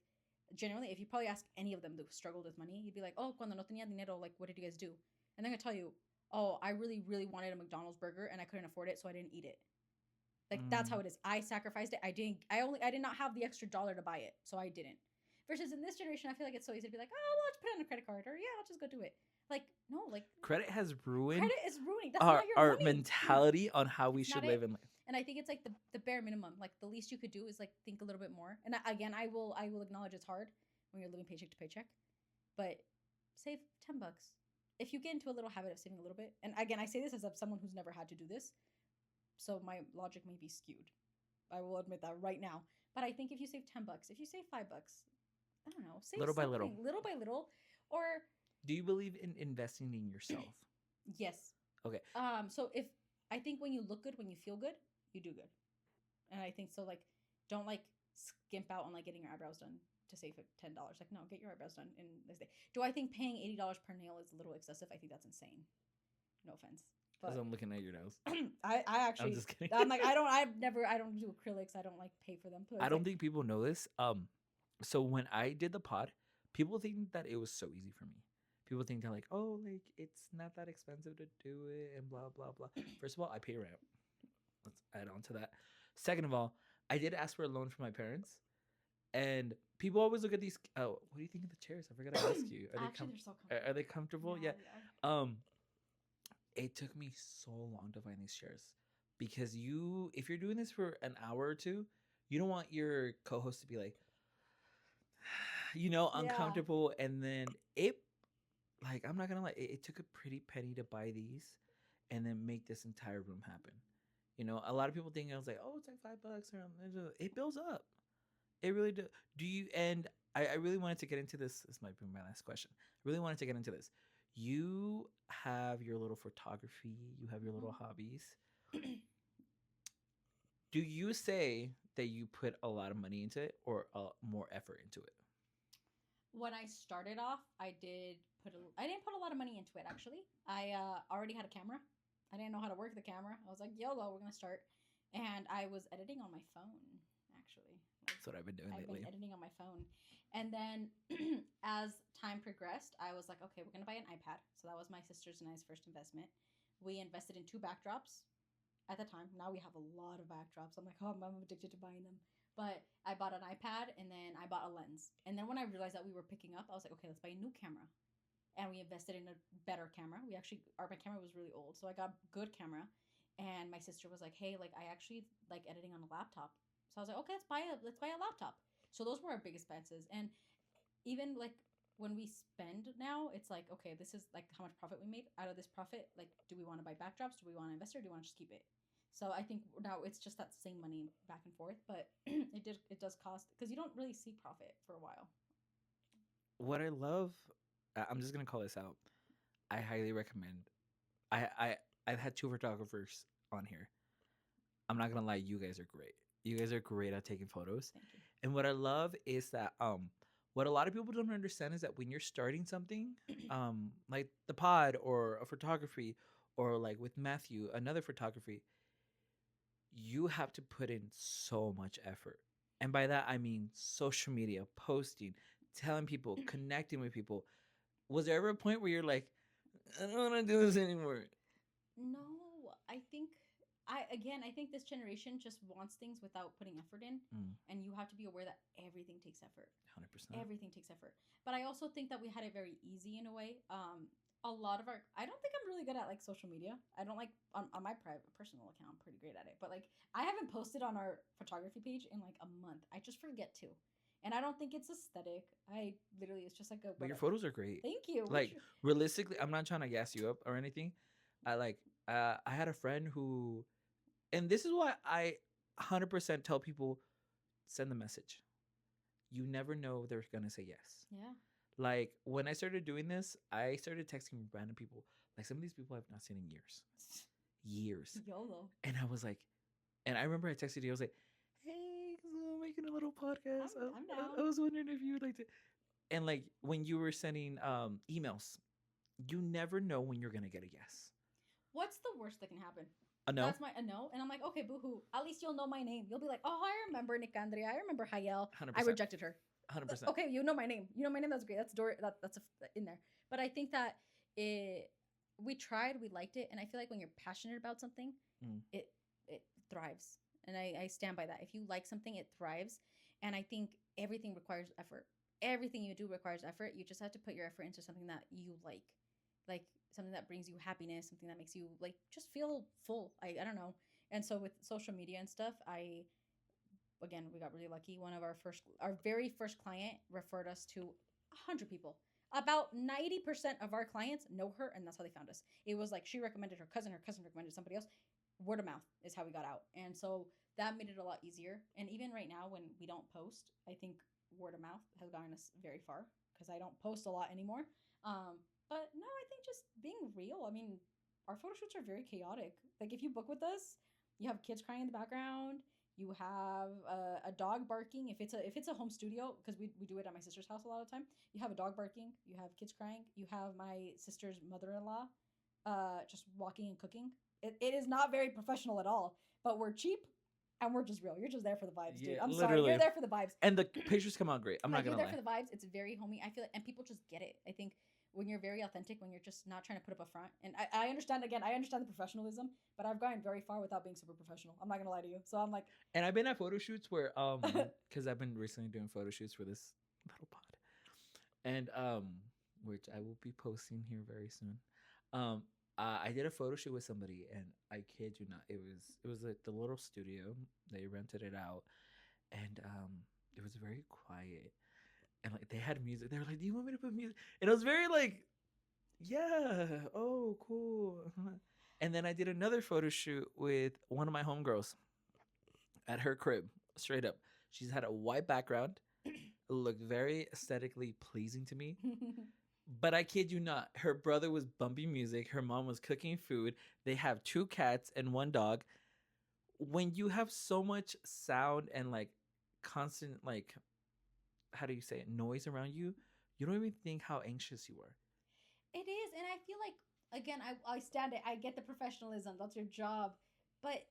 generally, if you probably ask any of them who struggled with money, you'd be like, "Oh, cuando no tenía dinero, like what did you guys do?" And they're gonna tell you, "Oh, I really, really wanted a McDonald's burger and I couldn't afford it, so I didn't eat it." Like that's how it is. I sacrificed it. I didn't. I did not have the extra dollar to buy it, so I didn't. Versus in this generation, I feel like it's so easy to be like, "Oh, well, I'll just put it on a credit card," or "Yeah, I'll just go do it." Like no, like Credit has ruined credit is ruining. That's our not your our money. mentality on how we It's should not live it. in life. And I think it's like the bare minimum. Like the least you could do is like think a little bit more. And again, I will acknowledge it's hard when you're living paycheck to paycheck, but save $10. If you get into a little habit of saving a little bit, and again, I say this as someone who's never had to do this, so my logic may be skewed. I will admit that right now. But I think if you save $10, if you save $5, I don't know, save Little by little. little by little, or Do you believe in investing in yourself? yes. Okay. So if I think when you look good, when you feel good, you do good. And I think so like don't like skimp out on like getting your eyebrows done to save $10. Like no, get your eyebrows done in this day. Do I think paying $80 per nail is a little excessive? I think that's insane. No offense. Because But I'm looking at your nose. I I'm actually just kidding. I'm like I don't do acrylics. I don't like pay for them. But I it's don't like, think people know this. So when I did the pod, people think that it was so easy for me. People think they're like, oh, like it's not that expensive to do it and blah blah blah. First of all, I pay rent. Let's add on to that. Second of all, I did ask for a loan from my parents, and people always look at these. Oh, what do you think of the chairs? I forgot to ask you. Are they actually they're so are comfortable. they comfortable? Yeah. They are. It took me so long to find these chairs because if you're doing this for an hour or two, you don't want your co-host to be like, Yeah. uncomfortable, and then it, like, I'm not gonna lie, it took a pretty penny to buy these and then make this entire room happen. A lot of people think I was like, oh, it's like $5 or it builds up. It really do. Do you? And I really wanted to get into this. This might be my last question. I really wanted to get into this. You have your little photography. You have your little hobbies. Do you say that you put a lot of money into it or more effort into it? When I started off, I didn't put a lot of money into it actually. I already had a camera. I didn't know how to work the camera. I was like, YOLO, we're gonna start. And I was editing on my phone, actually. Like, That's what I've been doing I've lately. been editing on my phone. And then as time progressed, I was like, okay, we're gonna buy an iPad. So that was my sister's and I's first investment. We invested in 2 backdrops at the time. Now we have a lot of backdrops. I'm like, oh, I'm addicted to buying them. But I bought an iPad and then I bought a lens. And then when I realized that we were picking up, I was like, okay, let's buy a new camera. And we invested in a better camera. My camera was really old, so I got a good camera. And my sister was like, hey, like I actually like editing on a laptop. So I was like, okay, let's buy a laptop. So those were our big expenses. And even like when we spend now, it's like, okay, this is like how much profit we made. Out of this profit, like, do we want to buy backdrops? Do we want to invest, or do we want to just keep it? So I think now it's just that same money back and forth, but it does cost because you don't really see profit for a while. What I love, I'm just gonna call this out. I highly recommend. I've had 2 photographers on here. I'm not gonna lie, you guys are great. You guys are great at taking photos. Thank you. And what I love is that What a lot of people don't understand is that when you're starting something, like the pod or a photography, or like with Matthew, another photography, you have to put in so much effort. And by that, I mean social media, posting, telling people, connecting with people. Was there ever a point where you're like, I don't want to do this anymore? No, I think this generation just wants things without putting effort in, Mm, and you have to be aware that everything takes effort. 100%. Everything takes effort. But I also think that we had it very easy in a way. A lot of our I don't think I'm really good at like social media. I don't like on my private personal account. I'm pretty great at it. But like I haven't posted on our photography page in like a month. I just forget to. And I don't think it's aesthetic. I literally it's just like a But your whatever. photos are great. Thank you. Like realistically, I'm not trying to gas you up or anything. I like I had a friend who, and this is why I 100% tell people, send the message. You never know they're gonna say yes. Yeah. Like when I started doing this, I started texting random people. Like some of these people I've not seen in years, years. YOLO. And I was like, and I remember I texted you. I was like, "Hey, so I'm making a little podcast. I'm down. I was wondering if you would like to." And like when you were sending emails, you never know when you're gonna get a yes. What's the worst that can happen? A no, That's my a no, and I'm like, okay, boohoo. At least you'll know my name. You'll be like, oh, I remember Nicandria. I remember Hayel. hundred I percent, rejected her. 100%. Okay, you know my name. You know my name. That's great. That's door. In there. But I think that we tried, we liked it, and I feel like when you're passionate about something, Mm. it thrives, and I stand by that. If you like something, it thrives, and I think everything requires effort. Everything you do requires effort. You just have to put your effort into something that you like something that brings you happiness, something that makes you like just feel full. I don't know. And so with social media and stuff, again, we got really lucky. One of our very first client referred us to 100 people. About 90% of our clients know her, and that's how they found us. It was like she recommended her cousin recommended somebody else. Word of mouth is how we got out. And so that made it a lot easier. And even right now, when we don't post, I think word of mouth has gotten us very far because I don't post a lot anymore. But no, I think just being real. I mean, our photo shoots are very chaotic. Like if you book with us, you have kids crying in the background. You have a dog barking. If it's a home studio, because we do it at my sister's house a lot of the time. You have a dog barking. You have kids crying. You have my sister's mother-in-law, just walking and cooking. It is not very professional at all. But we're cheap, and we're just real. You're just there for the vibes, dude. Yeah, I'm sorry. literally. You're there for the vibes. And the pictures come out great. I'm Like not you're gonna there lie. for the vibes. It's very homey. I feel like, and people just get it. I think when you're very authentic, when you're just not trying to put up a front. And I understand again. I understand the professionalism, but I've gone very far without being super professional. I'm not gonna lie to you. So I'm like, And I've been at photo shoots where because I've been recently doing photo shoots for this little pod, and which I will be posting here very soon. I did a photo shoot with somebody, and I kid you not, it was like the little studio. They rented it out, and it was very quiet, and like they had music. They were like, "Do you want me to put music?" And it was very like, "Yeah, oh, cool." And then I did another photo shoot with one of my homegirls at her crib, straight up. She's had a white background. It looked very aesthetically pleasing to me. But I kid you not, her brother was bumping music. Her mom was cooking food. They have 2 cats and 1 dog. When you have so much sound and like constant, like, how do you say it, noise around you, you don't even think how anxious you are. it is, and I feel like again, I stand it. I get the professionalism. That's your job, but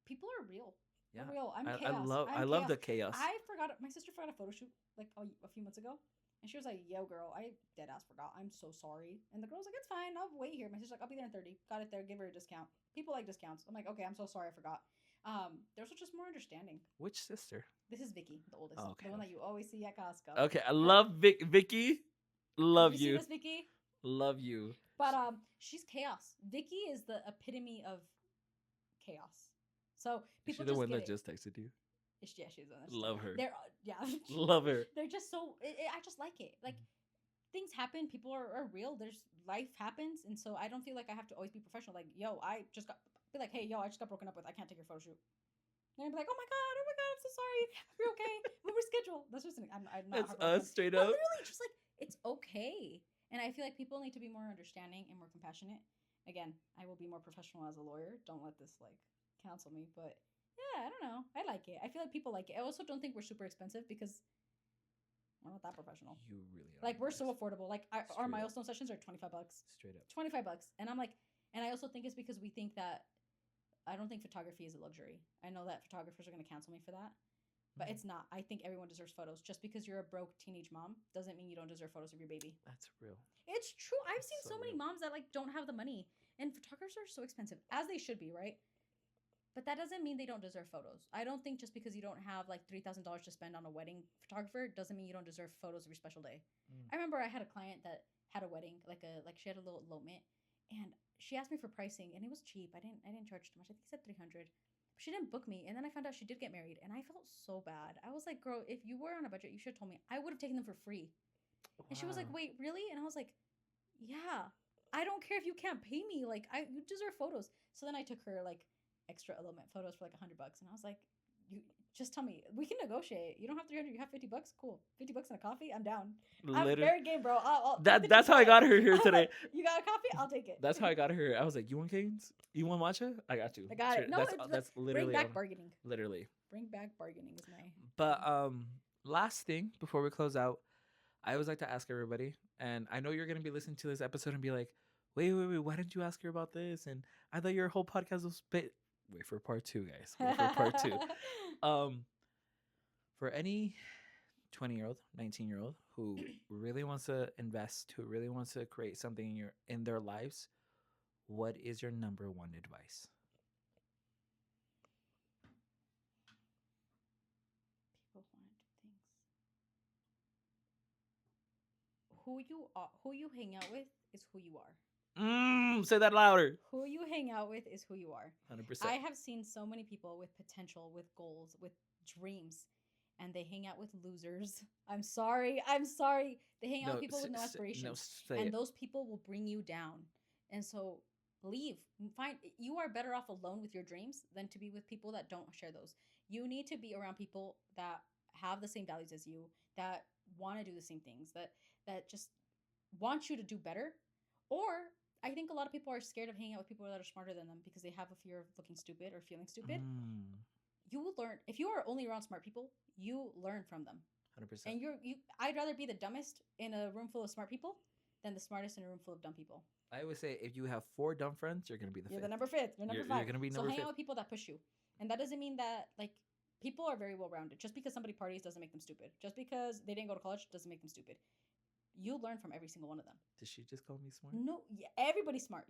people are real. Yeah, They're real. I'm I chaos. love I'm the chaos. chaos. I forgot. My sister forgot a photo shoot like a few months ago, and she was like, "Yo, girl, I dead ass forgot. I'm so sorry." And the girl's like, "It's fine. I'll wait here." My sister's like, "I'll be there in 30. Got it there. Give her a discount." People like discounts. I'm like, "Okay, I'm so sorry. I forgot." There's just more understanding. Which sister? This is Vicky, the oldest, Oh, okay, the one that okay. you always see at Costco. Okay, I love Vicky. Love You see you. this, Vicky? Love you. But she's chaos. Vicky is the epitome of chaos. So Is she people the just one get that it. just texted you? Yeah, she's the one. Love her. They're yeah. Love her. They're just so. I just like it. Like things happen. People are real. There's life happens, and so I don't feel like I have to always be professional. Like yo, I just got be like, hey yo, I just got broken up with. I can't take your photo shoot. And I'd be like, oh my god, I'm so sorry. You're okay. We'll reschedule. That's just I'm not. That's heartbroken. us straight But up. literally, just like it's okay. And I feel like people need to be more understanding and more compassionate. Again, I will be more professional as a lawyer. Don't let this like cancel me, but yeah, I don't know. I like it. I feel like people like it. I also don't think we're super expensive because We're not that professional. You really are. Like we're so affordable. Like our Straight up. milestone sessions are $25. Straight up. $25, and I'm like, and I also think it's because we think that I don't think photography is a luxury. I know that photographers are going to cancel me for that, but it's not. I think everyone deserves photos. Just because you're a broke teenage mom doesn't mean you don't deserve photos of your baby. That's real. It's true. I've That's seen so so many real. moms that like don't have the money, and photographers are so expensive, as they should be, right? But that doesn't mean they don't deserve photos. I don't think just because you don't have like $3,000 to spend on a wedding photographer doesn't mean you don't deserve photos of your special day. I remember I had a client that had a wedding, like she had a little elopement, and she asked me for pricing, and it was cheap. I didn't charge too much. I think he said 300. But she didn't book me, and then I found out she did get married, and I felt so bad. I was like, girl, if you were on a budget, you should have told me. I would have taken them for free. And she was like, wait, really? And I was like, yeah. I don't care if you can't pay me. Like, you deserve photos. So then I took her like extra elopement photos for like $100, and I was like, you just tell me, we can negotiate. You don't have 300, you have $50. Cool, $50 and a coffee, I'm down. I'm Literally. very game, bro. That's how I got her here today. You got a coffee? I'll take it. That's how I got her here. I was like, you want canes? You want matcha? I got you. I got it. No, that's literally bring back all- bargaining. literally. Bring back bargaining is my. But last thing before we close out, I always like to ask everybody, and I know you're gonna be listening to this episode and be like, wait, why didn't you ask her about this? And I thought your whole podcast was wait for part 2, guys. Wait for part 2. For any 20-year-old, 19-year-old who really wants to invest, who really wants to create something in their lives, what is your number one advice? People want to do things. Who you hang out with is who you are. Say that louder. Who you hang out with is who you are. 100%. I have seen so many people with potential, with goals, with dreams, and they hang out with losers. I'm sorry. They hang out with people with no aspirations. And those people will bring you down. And so leave. You are better off alone with your dreams than to be with people that don't share those. You need to be around people that have the same values as you, that want to do the same things, that just want you to do better. Or I think a lot of people are scared of hanging out with people that are smarter than them because they have a fear of looking stupid or feeling stupid. You will learn. If you are only around smart people, you learn from them. 100%. And I'd rather be the dumbest in a room full of smart people than the smartest in a room full of dumb people. I always say, if you have 4 dumb friends, you're gonna be the You're fifth. the number 5th. You're number 5. You're gonna be number So hang 5th. out with people that push you. And that doesn't mean that, like, people are very well rounded. Just because somebody parties doesn't make them stupid. Just because they didn't go to college doesn't make them stupid. You learn from every single one of them. Did she just call me smart? No, yeah, everybody's smart.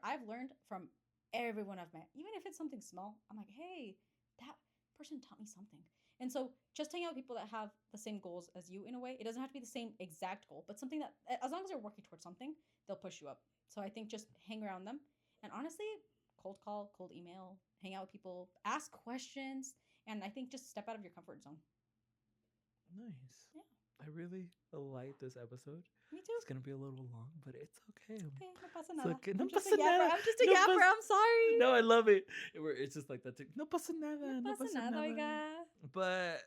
I've learned from everyone I've met. Even if it's something small, I'm like, hey, that person taught me something. And so just hang out with people that have the same goals as you in a way. It doesn't have to be the same exact goal, but something that, as long as they're working towards something, they'll push you up. So I think just hang around them. And honestly, cold call, cold email, hang out with people, ask questions, and I think just step out of your comfort zone. Nice. Yeah. I really like this episode. Me too. It's gonna be a little long, but it's okay. Okay, no pasa nada. okay. No I'm just a pasa nada. yapper. I'm just a No yapper. pas- I'm sorry. No, I love it. It's just like that. No pasa nada. No pasa nada, oiga. But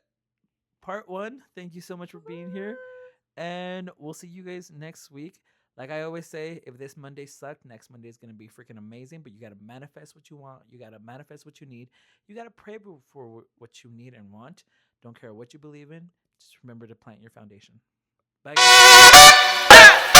part 1, thank you so much for being here. And we'll see you guys next week. Like I always say, if this Monday sucked, next Monday is going to be freaking amazing. But you got to manifest what you want. You got to manifest what you need. You got to pray for what you need and want. Don't care what you believe in. Just remember to plant your foundation. Bye, guys.